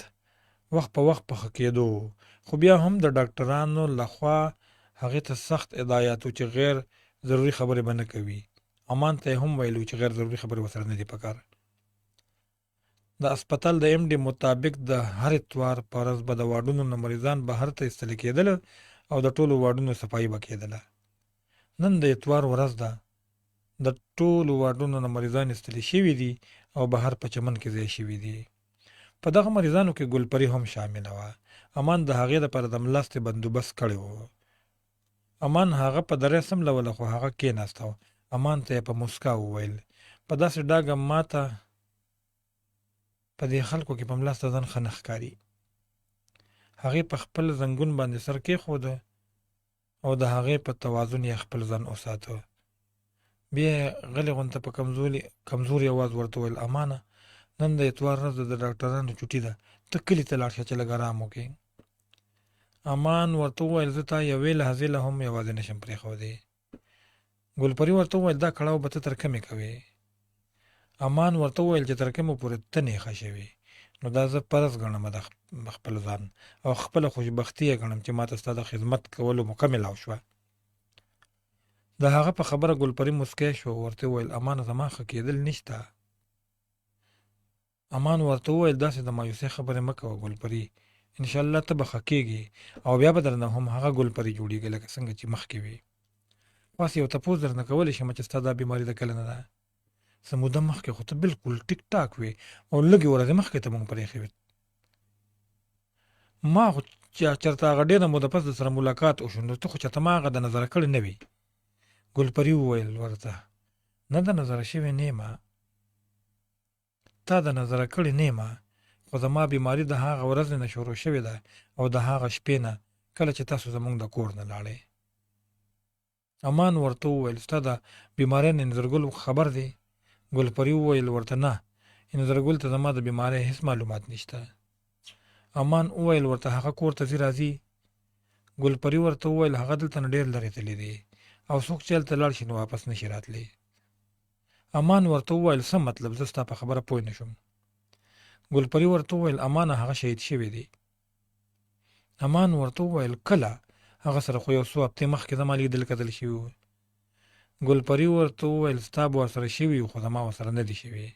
وخت په وخت په ښه کېدو خو بیا هم د ډاکټرانو لخوا هغې ته سخت هدایات و چې غیر ضروري خبرې به نه کوي. امان ته یې هم ویلو چې غیر ضروري خبرې ورسره نه دي پکار. د اسپتال د ایم ډي مطابق د هر اتوار په ورځ به د واډونو نه مریضان بهر ته ایستلي کېدل او د ټولو واډونو صفایي به کېدله. نن د اتوار ورځ ده. د ټولو واډونو نه مریضان ایستلي شوي دي او بهر په چمن کې ځای شوي دي. په دغه مریضانو کې ګلپري هم شامله وه. امان د هغې دپاره د ملاستې بندوبست کړی و. امان هغه په درې سملوله خو هغه کېناسته و. امان ته یې په موسکا وویل په داسې ډاګه ماته په دې خلکو کې په ملاسته ځان ښه نه ښکاري. هغې په خپل زنګون باندې سر کېښوده او د هغې په توازن یې خپل ځان وساته. بیا یې غلې غونته په کمزوري اواز ورته وویل امانه نن د اتوار ورځ د ډاکټرانو چوټي ده ته کلي ته لاړ شه چې لږ ارام وکړې. امان ورته وویل زه تا یوې لحظې له هم یوازې نشم پرېښودی. ګلپري ورته وویل دا کړاو به ته تر کومې کوې. امان ورته وویل چې تر کومه پورې ته نیښه شوې نو دا زه فرض ګڼم د خپل ځان او خپله خوشبختي یې ګڼم چې ماته ستا د خدمت کولو موقع ملاو شوه. د هغه په خبره ګلپري مسکی شو او ورته وویل امان زما ښه کېدل نشته. امان ورته وویل داسې د مایوسۍ خبرې مه کوه ګلپري انشاءالله ته به ښه کېږي او بیا به درنه هم هغه ګلپري جوړېږي لکه څنګه چې مخکې وي. خاص یو تپوس درنه کولی شم چې ستا دا بیماري د کله نه ده. څه موده مخکې خو ته بلکل ټیک ټاک وې او لږې ورځې مخکې ته مونږ پرېښې وې. ما خو چېرته هغه ډېره موده پس د سره ملاقات وشو نو ته خو چېرته ما هغه د نظره کړې نه وي. ګلپري وویل ورته نه د نظره شوې نه یم تا د نظره کړې نه یم خو زما بیماري د هغه ورځې نه شروع شوې ده او د هغه شپې نه کله چې تاسو زمونږ د کور نه لاړې. امان ورته وویل ستا د بیمارۍ نه انځرګل خبر دی. ګلپري وویل ورته نه انځرګل ته زما د بیمارۍ هیڅ معلومات نشته. امان وویل ورته هغه کور ته ځي راځي. ګلپري ورته وویل هغه دلته نه ډېر لرې تللی دی او څوک چې هلته لاړ شي نو واپس نشي راتلی. امان ورته وویل څه مطلب زه ستا په خبره پوه نه شوم. ګلپري ورته وویل امانه هغه شهید شوی دی. امان ورته وویل کله هغه سره خو یو څو هفتې مخکې زما لیدل کتل شوي وو. ګلپري ورته وویل ستا به ورسره شوي خو زما ورسره نه دي شوي.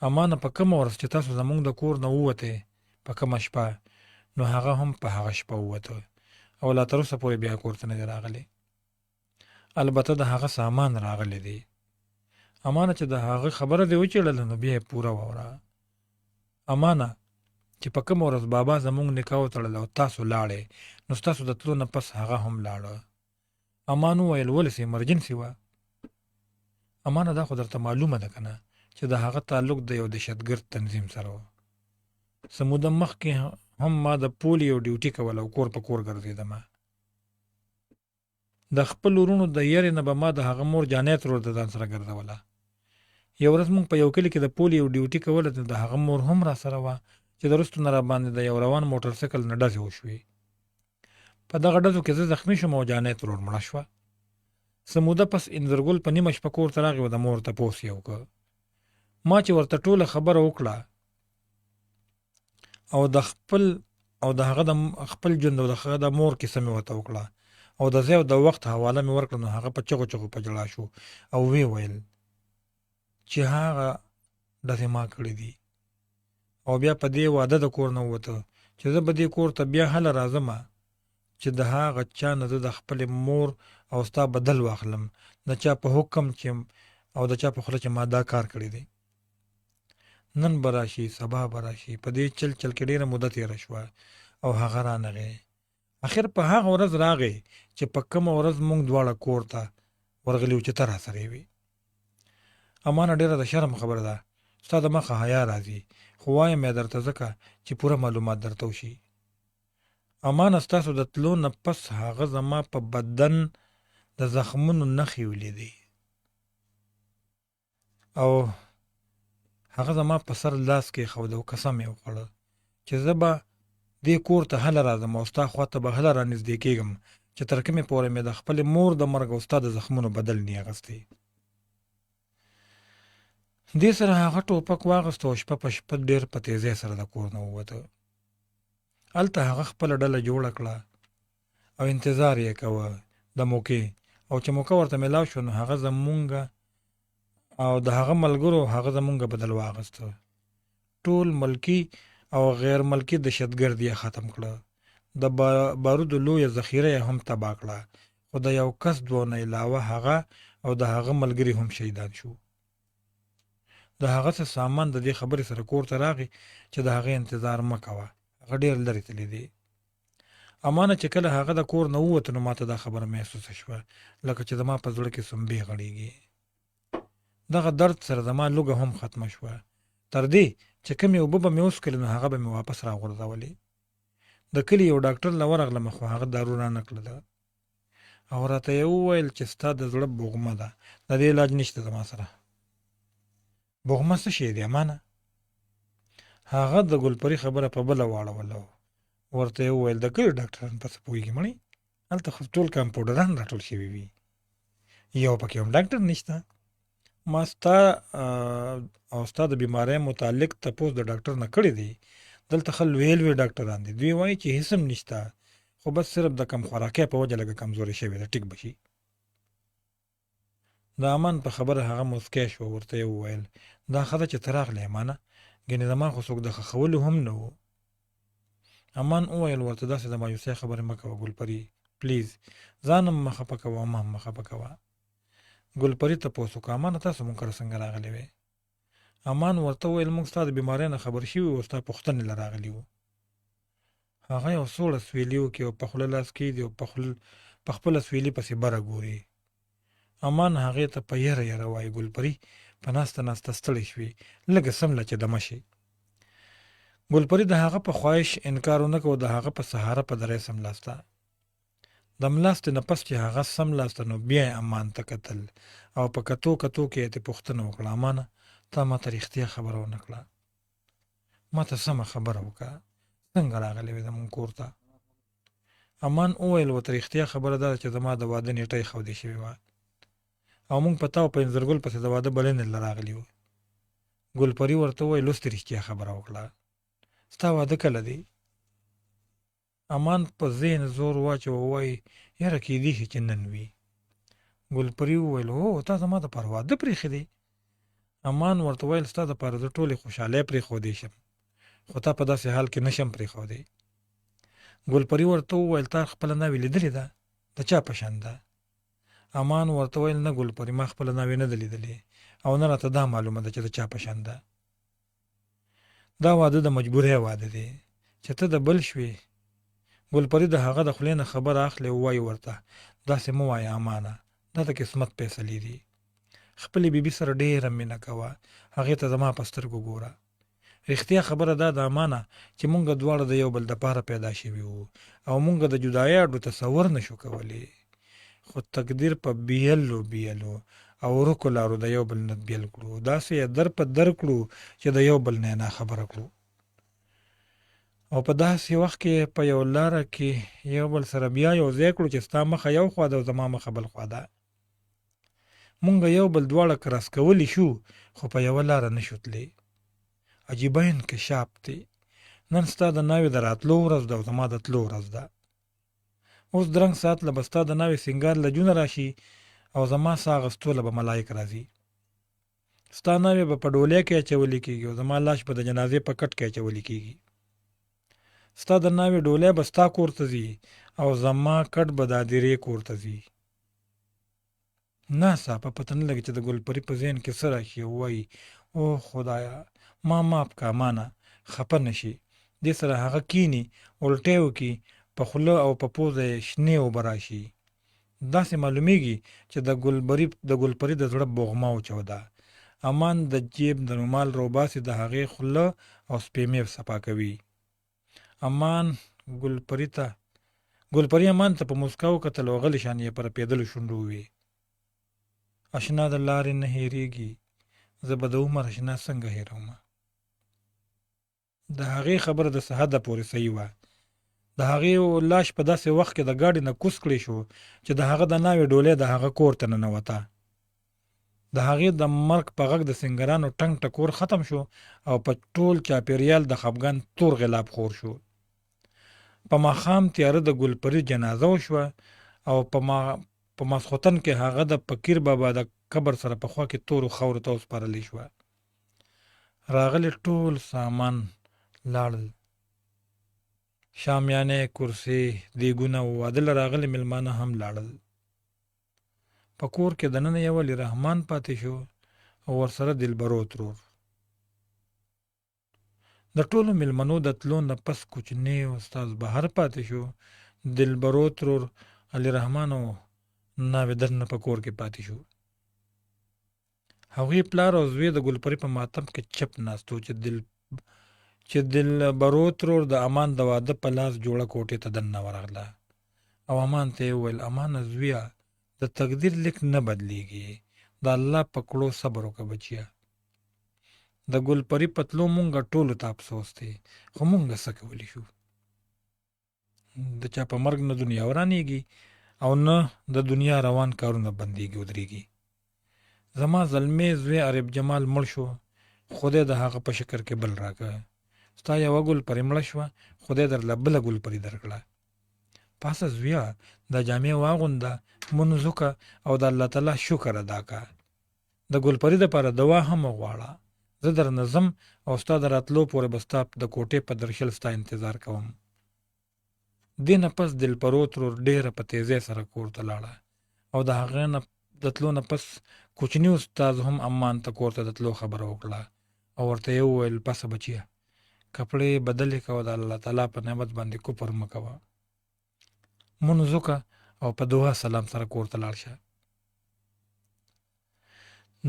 امانه په کومه ورځ چې تاسو زمونږ د کور نه ووتې په کومه شپه نو هغه هم په هغه شپه ووته او لا تر اوسه پورې بیا کور ته نه دی راغلی. البته د هغه سامان راغلی دی. امانه چې د هغه خبره دې وچېړله نو بیا یې پوره واوره. امانه چې په کومه ورځ بابا زمونږ نکاح وتړل او تاسو لاړې نو ستاسو د تلو نه پس هغه هم لاړه. امان وویل ولې ایمرجنسي وه. امانه دا خو درته معلومه ده که نه چې د هغه تعلق د یو دهشتګرد تنظیم سره و. څه موده مخکې هم ما د پولیو ډیوټي کوله او کور په کور ګرځېدمه. د خپل ورونو د یرې نه به ما د هغه مور جانې ترور د ځان سره ګرځوله. یو ورځ مونږ په یو کلي کې د پولیو ډیوټي کوله، د هغه مور هم راسره وه چې د وروستو نه راباندې د یو روان موټرسایکل نه ډزې وشوې. په دغه ډزو کې زه زخمي شوم او جانۍ ترور مړه شوه. څه موده پس انځرګل په نیمه شپه کور ته راغی او د مور تپوس یې وکړ. ما چې ورته ټوله خبره وکړه او د هغه د خپل ژوند او د هغه د مور کیسه مې ورته وکړه او د ځای او د وخت حواله مې ورکړه، نو هغه په چغو چغو په ژړا شو او ویې ویل چې هغه ډزې ما کړې دي او بیا په دې واده د کور نه ووته چې زه به دې کور ته بیا هله راځم چې د هغه چا نه زه د خپلې مور او ستا بدل واخلم، د چا په حکم چې او د چا په خوله چې ما دا کار کړی دی. نن به راشي سبا به راشي، په دې چل چل کې ډېره موده تېره شوه او هغه رانغی. اخر په هغه ورځ راغی چې په کومه ورځ موږ دواړه کور ته ورغلي وو چې ته راسره وي. امانه ډېره د شرم خبره ده، ستا د مخه حیا راځي، خو وایم یې درته ځکه چې پوره معلومات درته وشي. امانه ستاسو د تلو نه پس هغه زما په بدن د زخمونو نښې ولیدې او هغه زما په سر لاس کې ښود او قسم یې وخوړ چې زه به دې کور ته هله راځم او ستا خوا ته به هله رانږدې کېږم چې تر کومې پورې مې د خپلې مور د مرګ او ستا د زخمونو بدل نی اخیستی. دې سره هغه ټوپک واغست او شپه په شپه ډېر په تیزۍ سره د کور نه ووته. هلته هغه خپله ډله جوړه کړه او انتظار یې کوه د موقع، او چې موقع ورته میلاو شو نو هغه زمونږ او د هغه ملګرو هغه زمونږ بدل واغسته. ټول ملکي او غیر ملکي دهشتګرد یې ختم کړه، د بارودو لویه ذخیره یې هم تباه کړه، خو د یو کس دوه نه علاوه هغه او د هغه ملګري هم شهیدان شو. د هغه څه سامان د دې خبرې سره کور ته راغی چې د هغه انتظار مه کوه، هغه ډېر لرې تللی دی. امانه چې کله هغه د کور نه ووته نو ماته دا خبره محسوسه شوه لکه چې زما په زړه کې سنبې غړېږي. دغه درد سره زما لوږه هم ختمه شوه، تر دې چې کومې اوبه به مې وڅښلې نو هغه به مې واپس راغورځولې. د کلي یو ډاکټر له ورغلم خو هغه دارو رانه کړله او راته یې وویل چې ستا د زړه بوغمه ده، د دې علاج نشته زما سره. بوغمه څه شی دی امانه؟ هغه د ګلپري خبره په بله واړوله، ورته یې وویل د کلي ډاکټران په څه پوهېږي مړې، هلته خو ټول کمپاوډران راټول شوي وي، یو پکې هم ډاکټر نشته. ما ستا او ستا د بیمارۍ متعلق تپوس د ډاکټر نه کړی دی، دلته ښه لوی ډاکټران دي، دوی وایي چې هېڅ هم نشته، خو بس صرف د کم خوراکۍ په وجه لږه کمزوري شوې ده، ټیک به شي. د امان په خبره هغه موسکی شو، ورته یې وویل دا ښه ده چې ته راغلې امانه، ګنې زما خو څوک د ښخولو هم نه و. امان وویل ورته داسې د مایوسۍ خبرې مه کوه ګلپري، پلیز ځان هم مه خفه کوه ما هم مه خفه کوه. ګلپري تپوس وکړه امانه تاسو موږ کره څنګه راغلې وې؟ امان ورته وویل موږ ستا د بیمارۍ نه خبر شوي وو، ستا پوښتنې له راغلي وو. هغه یو سوړه سویلي وکړي او په خوله لاس کېږدي او په خپله سویلي پسې بره ګوري. امان هغې ته په یره یره وایي ګلپري په ناسته ناسته ستړې شوې، لږه سمله چې دمه شي. ګلپري د هغه په خواهش انکار ونه کړ، د هغه په سهاره په دری سملاسته. د ملاستې نه پس چې هغه سملاسته نو بیا یې امان ته کتل او په کتو کې یې پوښتنه وکړه امانه تا ما ته رښتیا خبره ونه کړه، ما ته سمه خبره وکړه، څنګه راغلی وې زموږ کور ته؟ امان وویل ورته رښتیا خبره ده چې زما د واده نیټه ایښودې شوې وه او موږ په تا او په انځرګل پسې د واده بلنې له راغلي وو. ګلپري ورته وویل لوستې رښتیا خبره وکړه، ستا واده کله دی؟ امان په ذهن زور واچوه ووایي یاره کېدی شي چې نن وي. ګلپري وویل هو تا زما دپاره واده پرېښی دی؟ امان ورته ویل ستا دپاره زه ټولې خوشحالۍ پرېښودی شم خو تا په داسې حال کې نشم پرېښودی. ګلپري ورته وویل تا خپله ناوې لیدلې ده؟ د چا په شان ده؟ امان ورته ویل نه ګلپري ما خپله ناوې نه ده لیدلې او نه راته دا معلومه ده چې د چا په شان ده. دا واده د مجبورۍ واده دی چې ته د بل شوې. ګلپري د هغه د خولې نه خبره اخلي او وایي ورته داسې مه وایه امانه، دا د قسمت فیصلې دي، خپلې بیبي سره ډېره مینه کوه، هغې ته زما په سترګو ګوره. رښتیا خبره دا ده امانه چې مونږ دواړه د یو بل دپاره پیدا شوي وو او مونږ د جدایۍ اډو تصور نشو کولی، خو تقدیر په بیلو او ورکو لارو د یو بل نه بیل کړو، داسې یې در په در کړو چې د یو بل نه یې ناخبره کړو. او په داسې وخت کې په یو لاره کې یو بل سره بیا یو ځای کړو چې ستا مخه یو خوا ده او زما مخه بل خوا ده. مونږ یو بل دواړه کراس کولی شو، خو په یوه لاره نه شو تللی. عجیبه انکشاف دی. نن ستا د ناوې د راتلو ورځ ده او زما د تلو ورځ ده. اوس درنګ ساعت له به ستا د ناوې سینګار لجونه راشي او زما ساه اخیستو له به ملایک راځي. ستا ناوې به په ډولۍ کې اچولې کېږي او زما لاش به د جنازې په کټ کې اچولې کېږي. ستا د ناوې ډولۍ به ستا کور ته ځي او زما کټ به د ادیرې کور ته ځي. ناڅاپه پته نه لګي چې د ګلپري په ذهن کې څه راشي او وایي او خدایا ما معاف کا، مانه خفه نه شي. دې سره هغه کیني، الټی وکړي، په خوله او په پوزه یې شنې اوبه راشي. داسې معلومیږي چې د ګلپري د زړه بوغما وچوده. امان د جیب د رومال روباسي د هغې خوله او سپېمې صفا کوي. ګلپري امان ته په موسکا وکتل او غلی شان یې پر پیدلو شونډو وویې: اشنا د لارې نه هېرېږي، زه به د عمر اشنا څنګه هېرومه. د هغې خبره د حده پورې صحیح وه. د هغې لاش په داسې وخت کې د ګاډي نه کوز کړی شو چې د هغه د ناوې ډولۍ د هغه کور ته ننوته. د هغې د مرګ په غږ د سنګرانو ټنګ ټکور ختم شو او په ټول چاپېریال د خفګان تور غلاب خور شو. په ماښام تیاره د ګلپري جنازه وشوه او په ماسخوتن کې هغه د فقیر بابا د قبر سره په خوا کې تورو خاورو ته وسپارلی شوه. راغلي ټول سامان لاړل. شامیانې، کرسۍ، دیګونه او واده له راغلي مېلمانه هم لاړل. په کور کې دننه یو علي رحمان پاتې شو او ورسره دلبرو ترور. د ټولو مېلمنو د تلو نه پس کوچنی استاد بهر پاتې شو. دلبرو ترور علي رحمان او ناوې دننه په کور کې پاتې شو. هغوی پلار او زوی د ګلپري په ماتم کې چپ ناست و چې دلبرو ترور د امان د واده په لاس جوړه کوټې ته دننه ورغله او امان ته یې وویل: امانه زویه، د تقدیر لیک نه بدلیږي، د الله په کړو صبر وکړه بچیه. د ګلپري په تلو مونږه ټولو ته افسوس دی، خو مونږه څه کولی شو؟ د چا په مرګ نه دنیا ورانېږي او نه د دنیا روان کارونه بندېږي ودرېږي. زما زلمی زوی عرب جمال مړ شو، خدای د هغه په شکر کې بل راکړه. ستا یوه ګلپري مړه شوه، خدای درله بله ګلپري درکړه. پاسه زویه، دا جامې واغونده، مونځ وکړه او د الله تعالی شکر ادا کړه. د ګلپري دپاره دوا هم وغواړه. زه درنه ځم او ستا د راتلو پورې به ستا د کوټې په درشل ستا انتظار کوم. دې نه پس دلبرو ترور ډېره په تیزۍ سره کور ته لاړه او د هغې نه د تلو نه پس کوچني استاد هم امان ته کور ته د تلو خبره وکړه او ورته یې وویل: پسه بچیه، کپړې بدلې کوه، د الله تعالی په نعمت باندې کفر مه کوه، مونځ وکړه او په دعا سلام سره کور ته لاړ شه.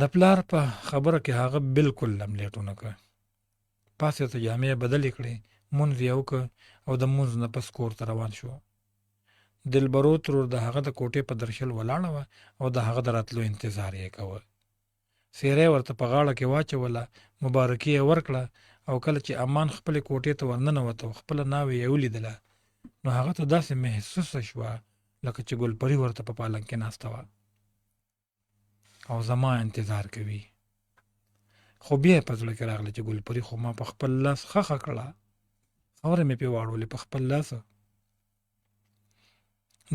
د پلار په خبره کې هغه بالکل لملیټ ونه کړه. پاسې ته جامې بدلې کړې، مونځ یې وکړه او د مونځ نه پس کور ته روان شو. دلبرو ترور د هغه د کوټې په درشل ولاړه وه او د هغه د راتلو انتظار یې کوه. څېره یې ورته په غاړه کې واچوله، مبارکي یې ورکړه او کله چې امان خپلې کوټې ته ورننوته او خپله ناوې یې ولیدله نو هغه ته داسې محسوسه شوه لکه چې ګلپري ورته په پالنګ کې ناسته وه او زما انتظار کوي. خو بیا یې په زړه کې راغله چې ګلپري خو ما په خپل لاس خښه کړه، خاوره مې پرې واړولې په خپل لاسه.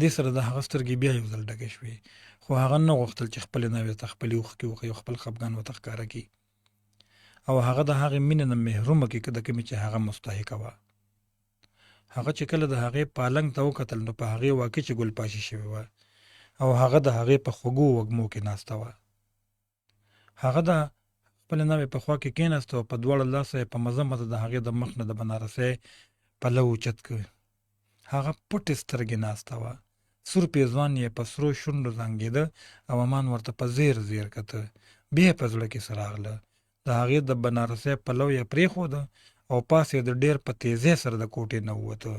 دې سره د هغه سترګې بیا یو ځل ډکې شوې، خو هغه نه غوښتل چې خپلې ناوې ته خپلې اوښکې وښیي او خپل خفګان ورته ښکاره کړي او هغه د هغې مینې نه محرومه کړي د کومې چې هغه مستحقه وه. هغه چې کله د هغې پالنګ ته وکتل نو په هغې واقع چې ګلپاشي شوې وه او هغه د هغې په خوږو وږمو کې ناسته وه. هغه د خپلې ناوې په خوا کې کېناسته او په دواړه لاسه یې په مزه مزه د هغې د مخ نه د بنارسۍ پلو اوچت کړ. هغه پټې سترګې ناسته وه، سور پیزوان یې په سرو شونډو زانګېده او امان ورته په زیر زیر کته. بیا یې په زړه کې څه راغله، د هغې د بنارسۍ پلو یې پرېښوده او پاس یې د ډېر په تیزۍ سره د کوټې نه ووته.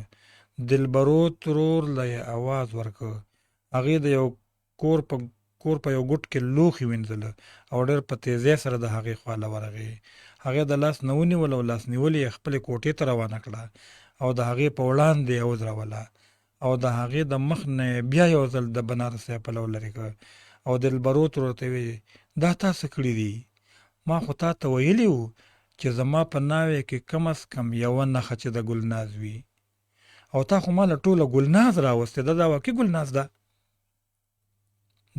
دلبرو ترور له یې اواز ورکړ. هغې د یو کور په کور په یو ګوټ کې لوښي وینځله او ډېر په تیزۍ سره د هغې خواله ورغې. هغې د لاس نه ونیول او لاس نیولې یې خپلې کوټې ته روانه کړه او د هغې په وړاندې یې ودروله او د هغې د مخ نه بیا یو ځل د بنارسۍ پلو لرې کړ او دلبرو ته ورته ویې دا تا څه کړي دي؟ ما خو تا ته ویلي وو چې زما په ناوې کې کم از کم یوه نښه چې د ګلناز وي او تا خو ما له ټوله ګلناز راوستې ده. دا واقعي ګلناز ده؟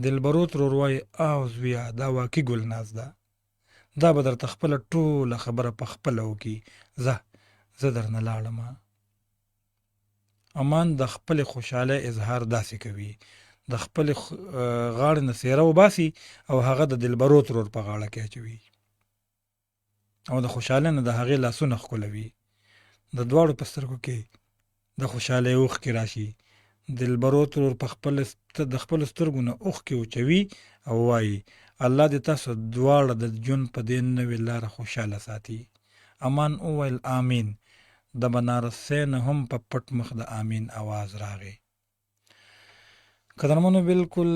دلبرو ترور وایي او زویه دا واقعي ګلناز ده. دا به درته خپله ټوله خبره په خپله وکړي. زه درنه لاړمه. امان د خپلې خوشحالۍ اظهار داسې کوي، د خپلې غاړې نه څېره وباسي او هغه د دلبرو ترور په غاړه کې اچوي او د خوشحالۍ نه د هغې لاسونه ښکلوي. د دواړو په سترګو کې د خوشحالۍ اوښکې راشي. دلبرو ترور د خپلو سترګو نه اوښکې وچوي او وایي الله دې تاسو دواړه د ژوند په دې نوې لاره خوشحاله ساتي. امان وویل آمین. د بنارسۍ نه هم په پټ مخ د آمین اواز راغی. قدرمنو بالکل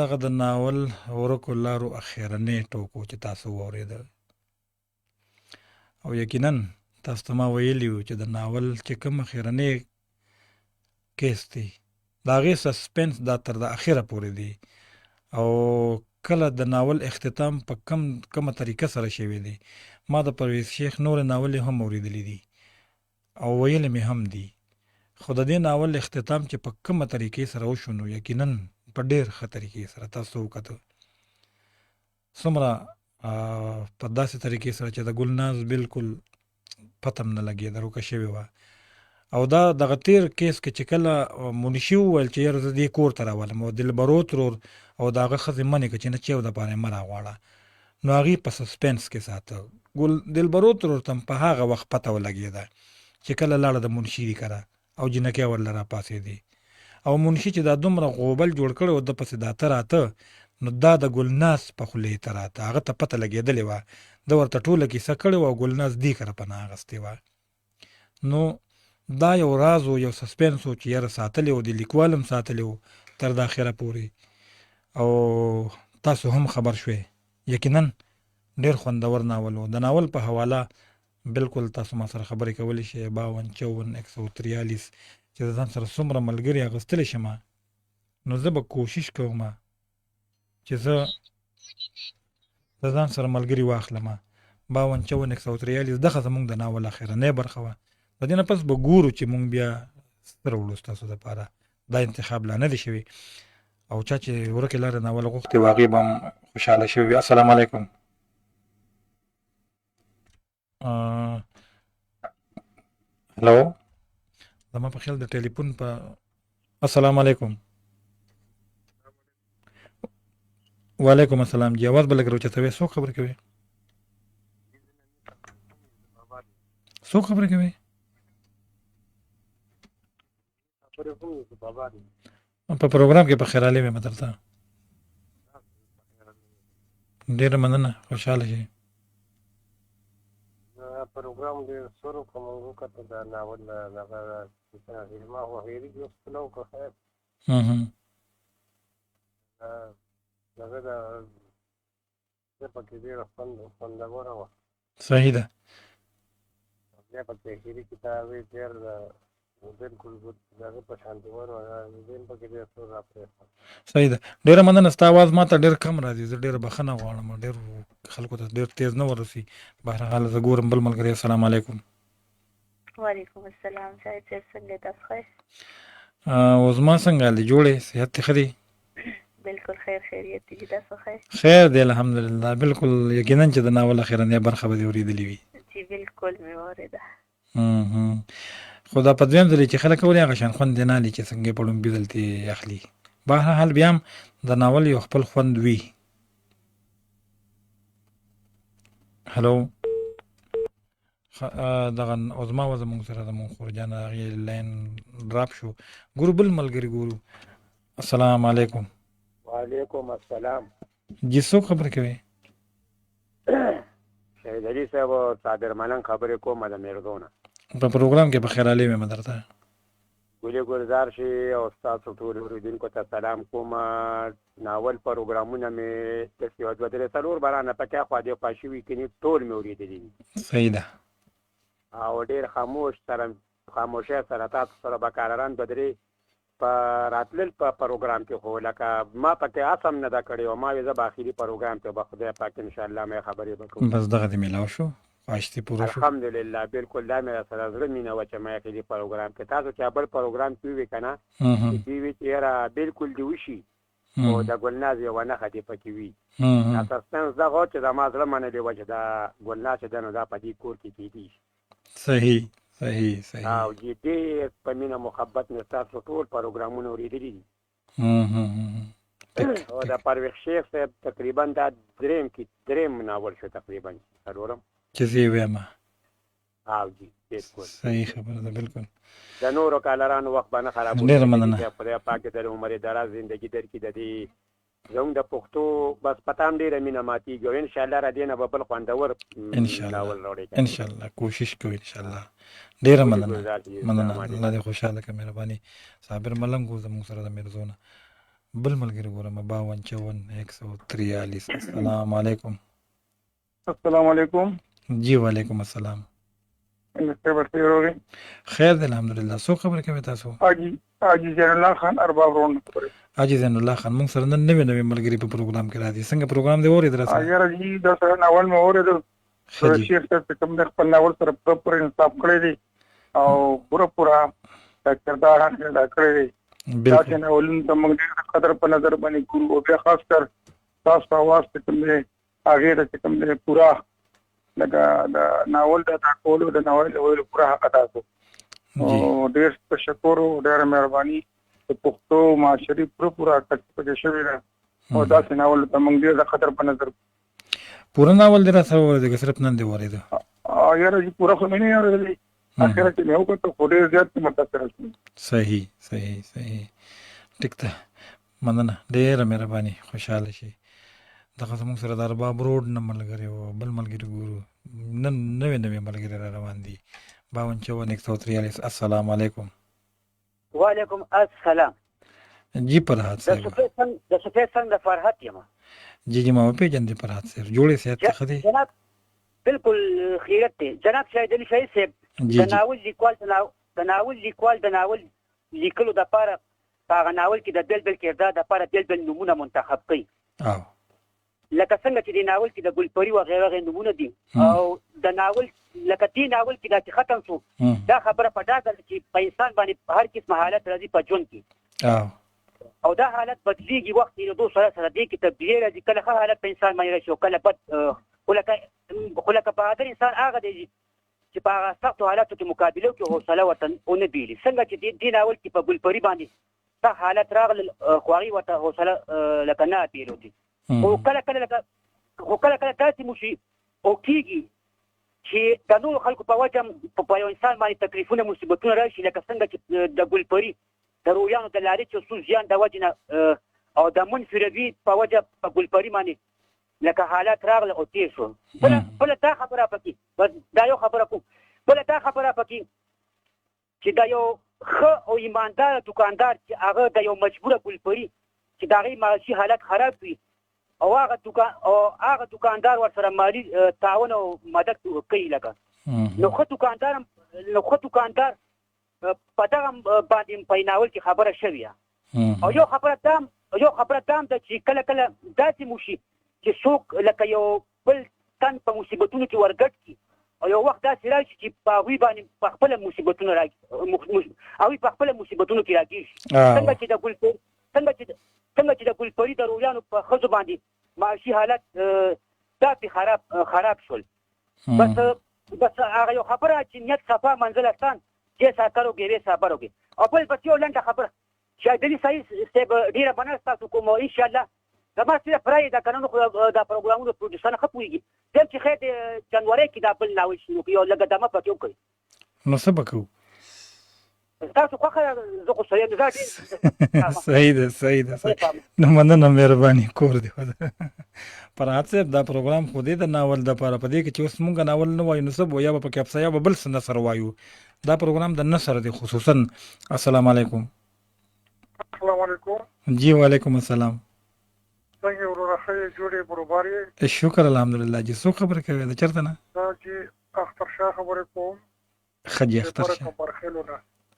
دغه د ناول ورکو لارو اخرنی ټوک و چې تاسو واورېده او یقینا تاسو ته ما ویلي وو چې د ناول چې کوم اخرنی کیس دی د هغې سسپنس دا تر د اخره پورې دی او کله د ناول اختتام په کومه طریقه سره شوی دی. ما د پرویز شیخ نور ناول هم اوریدلی دي او ویل مې هم دي، خو د دې ناول اختتام چې په کومه طریقې سره وشو نو یقینا په ډېر ښه طریقې سره تاسو وکتل. څومره په داسې طریقې سره چې د ګلناز بالکل پته نه لګېده روکه شوې وه او دا دغه تیر کیس کې چې کله منشي وویل چې یاره زه دې کور ته راولم او دلبرو ترور او د هغه ښځې منې کړه چې نه چیو دپاره یې مه راغواړه نو هغې په سسپنس کې ساته. دلبرو ترور ته په هغه وخت پته ولګېده چې کله لاړه د منشي دي کره او جنکۍ ورله راپاڅېدې او منشي چې دا دومره غوبل جوړ کړی و د پسې دا ته راته نو دا د ګلناز په خولې ته راته هغه ته پته لګېدلې وه ده ورته ټوله کیسه کړې وه او ګلناز دې کره پناه اخیستې وه. نو دا یو راز و یو سسپنس و چې یاره ساتلی و د لیکوال هم ساتلی و تر د اخره پورې او تاسو هم خبر شوئ. یقینا ډېر خوندور ناول و. د ناول په حواله بالکل تاسو ما سره خبرې کولی شئ 52 54 143 چې د ځان سره څومره ملګري اخیستلی شم نو زه به کوشش کوم چې زه د ځان سره ملګري واخلم. 52 54 143 دغه زموږ د ناول اخرنۍ برخه وه. د دې نه پس به ګورو چې مونږ بیا سره وړو ستاسو دپاره. دا انتخاب لا نه دی شوي او چا چې ورکې لارې ناول غوښتې و هغې به هم خوشحاله شوي وي. السلام علیکم. هلو زما په خیال د ټلیفون په السلام علیکم. وعلیکم السلام جی. آواز به لږ راوچتوئ. څوک خبرې کوي؟ څوک خبرې کوي؟ په پروګرام کې په خیرالي مې درته ډېره مننه. خوشحاله شئ. پروګرام ډېر سور و که مونږ وکتو د ناول دغه ما خو هېري لوست نه و که خیر دغه د پکې ډېره خوندوره وه. صحیح ده. بیا پکې هېري کتاب یې ډېر بالکل دغه په شانتې ور ذهن پکې ډېر سور راپرېښود. صحیح ده. ډېره مننه. ستا اواز ما ته ډېر کم راځي. زه ډېره بښنه غواړم. ډېر خلکو ته ډېر تیز نه ورسي. بهرحال زه ګورم بل ملګری. السلام علیکم. وعلیکم السلام. شاید صاحب څنګه تاسو ښه؟ عظما څنګه حال دی؟ جوړې صحت دې ښه دی؟ بالکل خیر خیریت دی. تاسو ښه؟ خیر دی الحمدلله. بالکل یقینا چې د ناول اخرنۍ برخه به دې اورېدلې وي. جی بالکل مې واورېده. خو دا په دویم ځل چې خلک ولې هغه شان خوند یې نه لي چې څنګه یې په لومبي ځل کې اخلي. بهرحال بیا هم د ناول یو خپل خوند وي. هلو دغه عظما وه زموږ سره زموږ خورجان هغې لاین ډراپ شو. ګورو بل ملګري ګورو. السلام علیکم. وعلیکم السلام. جی څوک خبرې کوي؟ شهید علي صاحب او صابر ملنګ خبرې کوم د میرګونه په پروګرام کې په خیرالي مې درته ګلې ګلزار شي او ستاسو ټول اوریدونکو ته سلام کوم. ناول پروګرامونه مې داسې یو دوه درې څلور بارانه پکې خوا دې خوا شوي کني ټول مې اورېدلي دي صحیح ده. او ډېر خاموشۍ سره تاسو سره به کارران دوه درې په راتلل په پروګرام کې خو لکه ما پکې اسم نه ده کړې او ما وې زه به اخري پروګرام کې به خدای پاک انشاءالله مې خبرې به کوم. بس دغه دې میلاو شو، خواهشتي پوره شو. الحمدلله بالکل دا مې سره زړه مینه وه چې ما اخري پروګرام کې تاسو چې بل پروګرام کې وي که نه چې وي چې یاره بالکل دې وشي او د ګلناز یوه نښه دې پکې وي. اساسنس دغه و چې زما زړه منلې وه چې دا ګلناز چې ده نو دا په دې کور کې کېدي شي. صحیح صحیح صحیح. او ډېر په مینه محبت مې ستاسو ټول پروګرامونه اورېدلي دي او د پرویز شیخ صاحب تقریبا دا درېم ناول شو تقریبا څلورم چې زه یې ویم. او جی بالکل صحیح خبره ده. بالکل د نورو کالرانو وخت به نه خرابوي. ډېره مننه. خدای پاک دې د عمر دراز زندګي درکړي. د دې زموږ د پښتو بس پته هم ډېره مینه ماتېږي او انشاءالله را دې نه به بل خوندور ناول راوړی. انشاءالله کوشش کوو انشاءالله. ډېره مننه. الله دې خوشحاله کړه. مهرباني. صابر ملنګ و زموږ سره د میرزو نه. بل ملګري ګورم 5254 143. السلام علیکم. السلام علیکم. جی وعلیکم السلام. خیر دی الحمدلله. څوک خبرې کوي تاسو؟ حاجي زین الله خان ارباب روڼ. حاجي زین الله خان موږ سره نن نوې ملګري په پروګرام کې راځي. څنګه پروګرام دی اورېدل سره؟ یاره جی دا سره ناول مې اورېدل. شیخ صاحب کوم د خپل ناول سره پوره انصاف کړی دی او پوره کردار ادا کړی دی. دا چې ناولونو ته موږ ډېر قدر په نظر باندې ګورو او بیا خاص کر تاسو په اواز کې کوم دی هغې ته چې کوم دی پوره لکه د ناول د ادا کولو د ناول د ویلو پوره حق ادا کړو او ډېر تشکر او ډېره مهرباني. د پښتو معاشري پوره کچ پکې شوې ده او داسې ناول ته موږ ډېر د قدر په نظر پوره ناول دې را سره اورېده که صرف نن دې اورېده؟ یاره جي پوره خو مې نه اورېدلی. اخره کې مې وکړه خو ډېر زیات متاثره شوم. صحیح صحیح صحیح. ټیک ده. مننه. ډېره مهرباني. خوشحاله شي. دغه زموږ سره د ارباب روډ نه ملګري او بل ملګري ګورو. نن نوې ملګري را روان دي. 5254 143. السلام علیکم. وعلیکم السلام. جی فرحات صاحب. د سفید څنګه د فرحت یم. جی ما وپېژندې فرحات صاحب. جوړې صحت څخه دي؟ جناب بالکل خیرت دی. جناب شاهد علي شهید صاحب د ناول لیکوال د ناول لیکلو دپاره په هغه ناول کې د بېل کردار دپاره بېل نومونه منتخب کوي. لکه څنګه چې د ناول کې د ګلپري وغیره نومونه دي او د ناول لکه دې ناول کې دا چې ختم شو دا خبره په ډاګه ده چې په انسان باندې هر قسمه حالت راځي په ژوند کې او دا حالت بدلیږي وخت تېرېدو سره دې کې تبدیلي راځي. کله ښه حالت په انسان باندې راشي او کله بد. خو لکه بهادر انسان هغه دی چې په هغه سختو حالاتو کې مقابله وکړي حوصله ورته ونه بېلي. څنګه چې دې ناول کې په ګلپري باندې سخت حالت راغلل خو هغې ورته حوصله لکه نه بېلوتې. خو کله داسې مو شي او کېږي چې د نورو خلکو په وجه په یو انسان باندې تکلیفونه مصیبتونه راشي لکه څنګه چې د ګلپري د رویانو د لارې چې څو زیان د وجې نه او د منفردي په وجه په ګلپري باندې لکه حالات راغله او تېر شو. بله دا خبره پکې دا یو خبره کوم بله دا خبره پکې چې دا یو ښه او ایماندار دوکاندار چې هغه د یو مجبوره ګلپري چې د هغې معاشي حالت خراب وي او هغه دوکاندار ورسره مالي تعاون او مدد کوي لکه نو ښه دوکاندار په دغه باندې په ناول کې خبره شوې او یو خبره دام ده چې کله داسې مو شي چې څوک لکه یو بل تن په مصیبتونو کې ورګډ کړي او یو وخت داسې راشي چې په هغوی باندې په خپله مصیبتونو کې راګیر شي. څنګه چې د ګلپري د رویانو په ښځو باندې معاشي حالت داسې خراب شول. بس هغه یو خبره چې نیت صفا منزل استان چې ساکر وګېرې صبر وکړي. او بل بس یو لنډه خبره شاهد علي صاحب ډېره مننه ستاسو کوم او انشاءالله زما سره پرای دا کنه خو دا پروګرامونو پروډوسر نه خپويږي دیم چې خیر د جنوري کې دا بل ناول شروع کیو لګه دمه پکې وکړي. نو څه وکړو؟ تاسو خوښه زه خو سړی یم دا ډېر صحیح ده نو مننه مهرباني کور دی فرحت صاحب دا پروګرام خو دې د ناول دپاره په دې کې چې اوس مونږ ناول نه وایو نو څه به یا به پکې افسا یا به بل څه نثر وایو دا پروګرام د نثر دی خصوصا السلام علیکم السلام علیکم جی وعلیکم السلام څنګه وروره ښه یې جوړې بروبار یې شکر الحمدلله جی څوک خبرې کوي د چېرته نه دا چې اختر شاه خبرې کوم ښه جي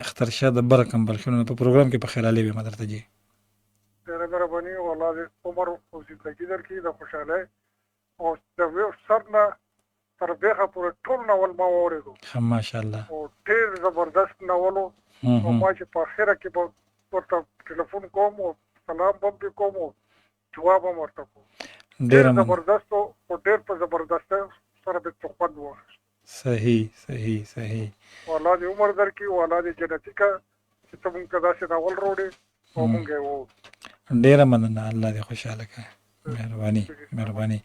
اختر شاه د بره کمبرخیلو نه په پروګرام کې په خیر علي ویم درته جی ډېره مهرباني او الله دې عمر او زندګي درکړي د خوشحالۍ او د سر نه تر بیخه پورې ټول ناول ما واورېدو ماشاءالله او ډېر زبردست ناول و او ما چې په اخره کې به ورته ټلیفون کوم او سلام به هم کوم او جواب هم ورته کوم ډېر زبردست او ډېر په زبردسته سره به خوند واخیست صحیح والله دې عمر درکړي او الله دې جنتي کا چې ته مونږ ته داسې ناول راوړې او مونږ یې وو ډېره مننه الله دې خوشحاله کړه مهرباني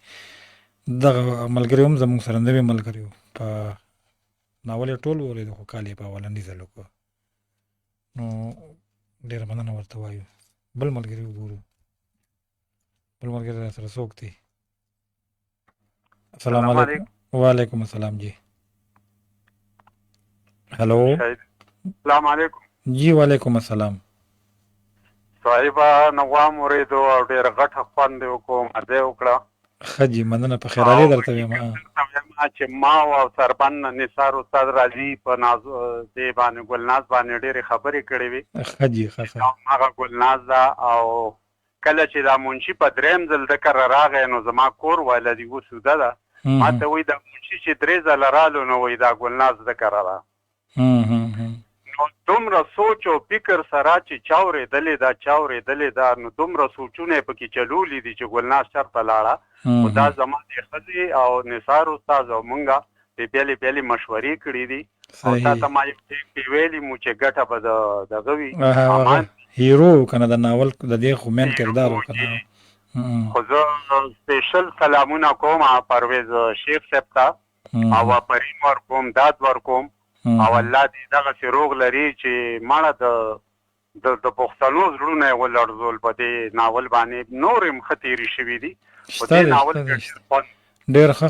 دغه ملګري هم زموږ سره نوي ملګري په ناول یې ټول واورېدو خو کال یې په اولني ځل وکړو نو ډېره مننه ورته وایو بل ملګري وګورو بل ملګري را سره څوک دی السلام علیکم وعلیکم السلام جی هلو السلام علیکم جی وعلیکم السلام صاحبه نوام اورېدو او ډېر غټه خوند یې وکړو مزه یې وکړه ښه جي مننه په خیرالي درته ویم چې ما او سربن نثار استاد راځي په دې باندې ګلناز باندې ډېرې خبرې کړې وي ښه جي هغه ګلناز ده او کله چې دا منشي په درېیم ځل د کره راغی نو زما کور ویله دي وسوده ده ما ته وایي دا منشي چې 3 ځله رالو نو وایي دا ګلناز د کره را نو دومره سوچ او فکر سره چې چا اورېدلې ده نو دومره سوچونه یې پکې چلولي دي چې ګلناز چېرته لاړه خو دا زما د ښځې او نثار استاد او مونږه بېلې مشورې کړي دي او تا ته ما یو ټیم ویلي مو چې ګټه به دغه وي هیرو کنه د ناول د دې خو مین کردار وکړه خو زه سپیشل سلامونه کوم پرویز شیخ صاحب ته او پرین ورکوم داد ورکوم او الله دې دغسې روغ لري چې ماړه د پښتنو زړونه یې ولړزول په دې ناول باندې نور هم ښه تېرې شوي دي په دې ناول ډېر ښه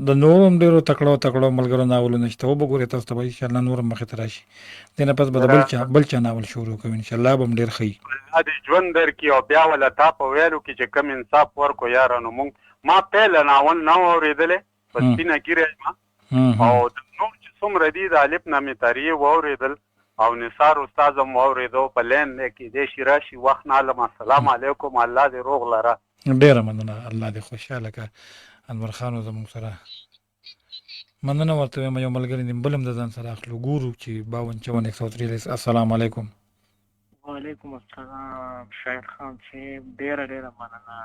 د نورو هم ډېرو تکړو ملګرو ناولونه شته وبګورئ تاسو ته به انشاءالله نور هم مخې ته راشي دې نه پس به د بل چا ناول شروع کوو انشاءالله به هم ډېر ښه وي الله دې ژوند درکړي او بیا وله تا په ویلو کې چې کم انصاف ورکړو یاره نو مونږ ما پیله ناول نه و اورېدلی په سپینه ږیره یم او د نور چې څومره دي د الف نامې تاریې واورېدل او نثار استاد هم واورېدو په لین دی کېدی شي راشي وخت نه علم السلام علیکم الله دې روغ لره ډېره مننه الله دې خوشحاله کړه انور خان زموږ سره مننه ورته وایم یو ملګری دی بل هم د ځان سره اخلو ګورو چې 52 السلام علیکم وعلیکم السلام شاهد خان صاحب ډېره مننه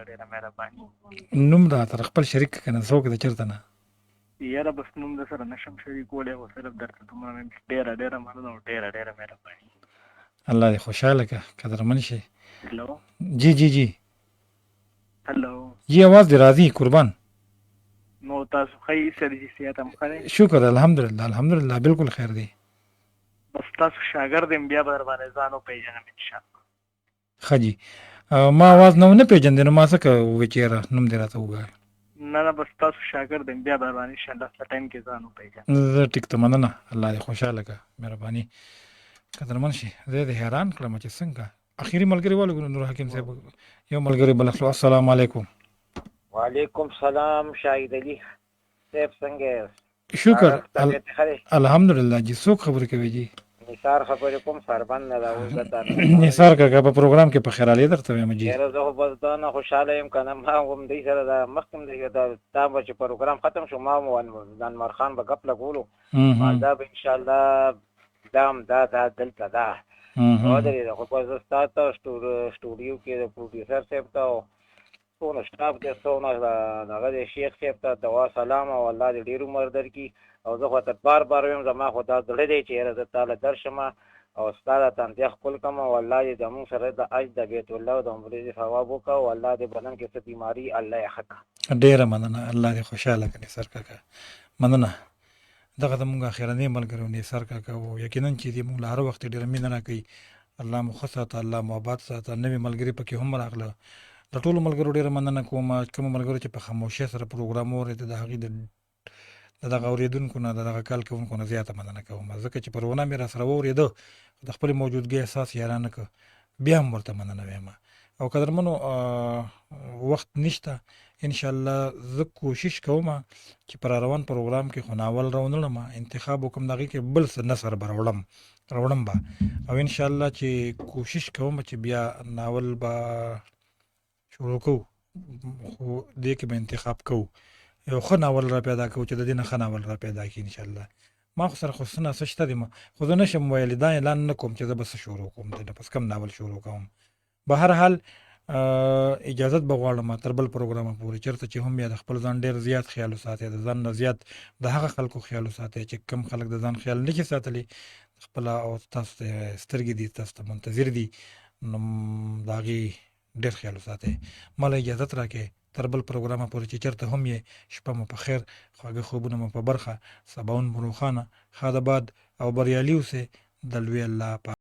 ډېره مهرباني نوم راته خپل شریک کنه څوک د چېرته نه یاره بس نوم د سره نشم شریکولی خو صرف درته دومره ډېره مننه او ډېره مهرباني الله دې خوشحاله کړه قدرمن شي هلو جی هلو جی आवाज دې راځي قربان نو تاسو ښه یې صحت هم ښه دی شکر الحمدلله بالکل خیر دی بس تاسو شاګرد یم بیا به در باندې ځان وپېژنم انشاءالله ښه جي ما आवाज نه پېژندې نو ما څه ووایې چې یاره نوم دې راته ووایه نه بس تاسو شاګرد یم بیا به در باندې انشاءالله څه ټایم کې ځان وپېژنم زه ټیک ته مننه الله دې خوشحاله کړه مهرباني قدرمن شي زه دې حیران کړم چې څنګه اخیری ملګری والو نور حکیم صاحب یو ملګری بل اخلو السلام علیکم وعلیکم سلام شاهد علي صاحب څنګه شکر الحمدلله جی څوک خبرې کوي جی نثار خبرې کوم سربن نه راوځه نثار کاکا په پروګرام کې په خیرالي درته وایم جی یاره زه خو بس دا نه خوشحاله یم که نه ما هم دوی سره دا مخکې دا به چې پروګرام ختم شو ما هم انور خان به ګپ لګولو دا به انشاءالله دا دلته ده ودرېده خو بس زه ستا ته سټوډیو کې د پروډیوسر صاحب ته څونه سټاف دی څونه دغه دی شیخ صاحب ته دوا سلام او الله دې ډېر عمر درکړي او زه خو ته بار وایم زما خو دا زړه دی چې یاره زه تاله درشم او ستا د تندیا ښکل کړم او الله دې زمونږ سره د حج د بیت الله او د عمرې ثواب وکړه او الله دې بدن کې څه بیماري الله یې ښه کړه ډېره مننه الله دې خوشحاله کړي سر کاکا مننه دغه زموږ اخرنی ملګری نثار کاکا و یقینا چې دې موږ له هر وخت ډېره مینه راکوي. الله مو ښه ساته، الله مو آباد ساته. نوي ملګري پکې هم راغله. د ټولو ملګرو ډېره مننه کوم. کوم ملګرو چې په خاموشۍ سره پروګرام اورېده د هغې د دغه اورېدونکو نه د دغه کال کوونکو نه زیاته مننه کوم، ځکه چې پروګرام یې را سره واورېده د خپلې موجودګۍ احساس یې را نه کړ، بیا هم ورته مننه وایم. او قدرمنو وخت نشته، انشاءالله زه کوشش کوم چې پر روان پروګرام کې خو ناول راونړم، انتخاب وکم دغې کې بل څه نثر به راوړم به، او انشاءالله چې کوشش کوم چې بیا ناول به شروع کوو، خو دې کې به انتخاب کوو یو ښه ناول را پیدا کوو چې د دې نه ښه ناول را پیدا کړي انشاءالله. ما خو سره خو څه نه څه شته دي، خو زه نشم ویلی دا اعلان نه کوم چې زه به څه شروع کوم، د پس کم ناول شروع کوم. به هر حال اجازت به غواړم تر بل پروګرامه پورې چېرته چې هم یا د خپل ځان ډېر زیات خیال وساتئ، د ځان نه زیات د هغه خلکو خیال وساتئ چې کم خلک د ځان خیال نه شي ساتلی، خپله او تاسو ته سترګې دي، تاسو ته منتظر دي، نو د هغې ډېر خیال وساتئ. ماله اجازت راکړئ تر بل پروګرامه پورې چې چېرته هم یې شپه مو په خیر، خواږه خوبونه مو په برخه، سباون مو روښانه، ښاد آباد او بریالي اوسئ د لوی الله په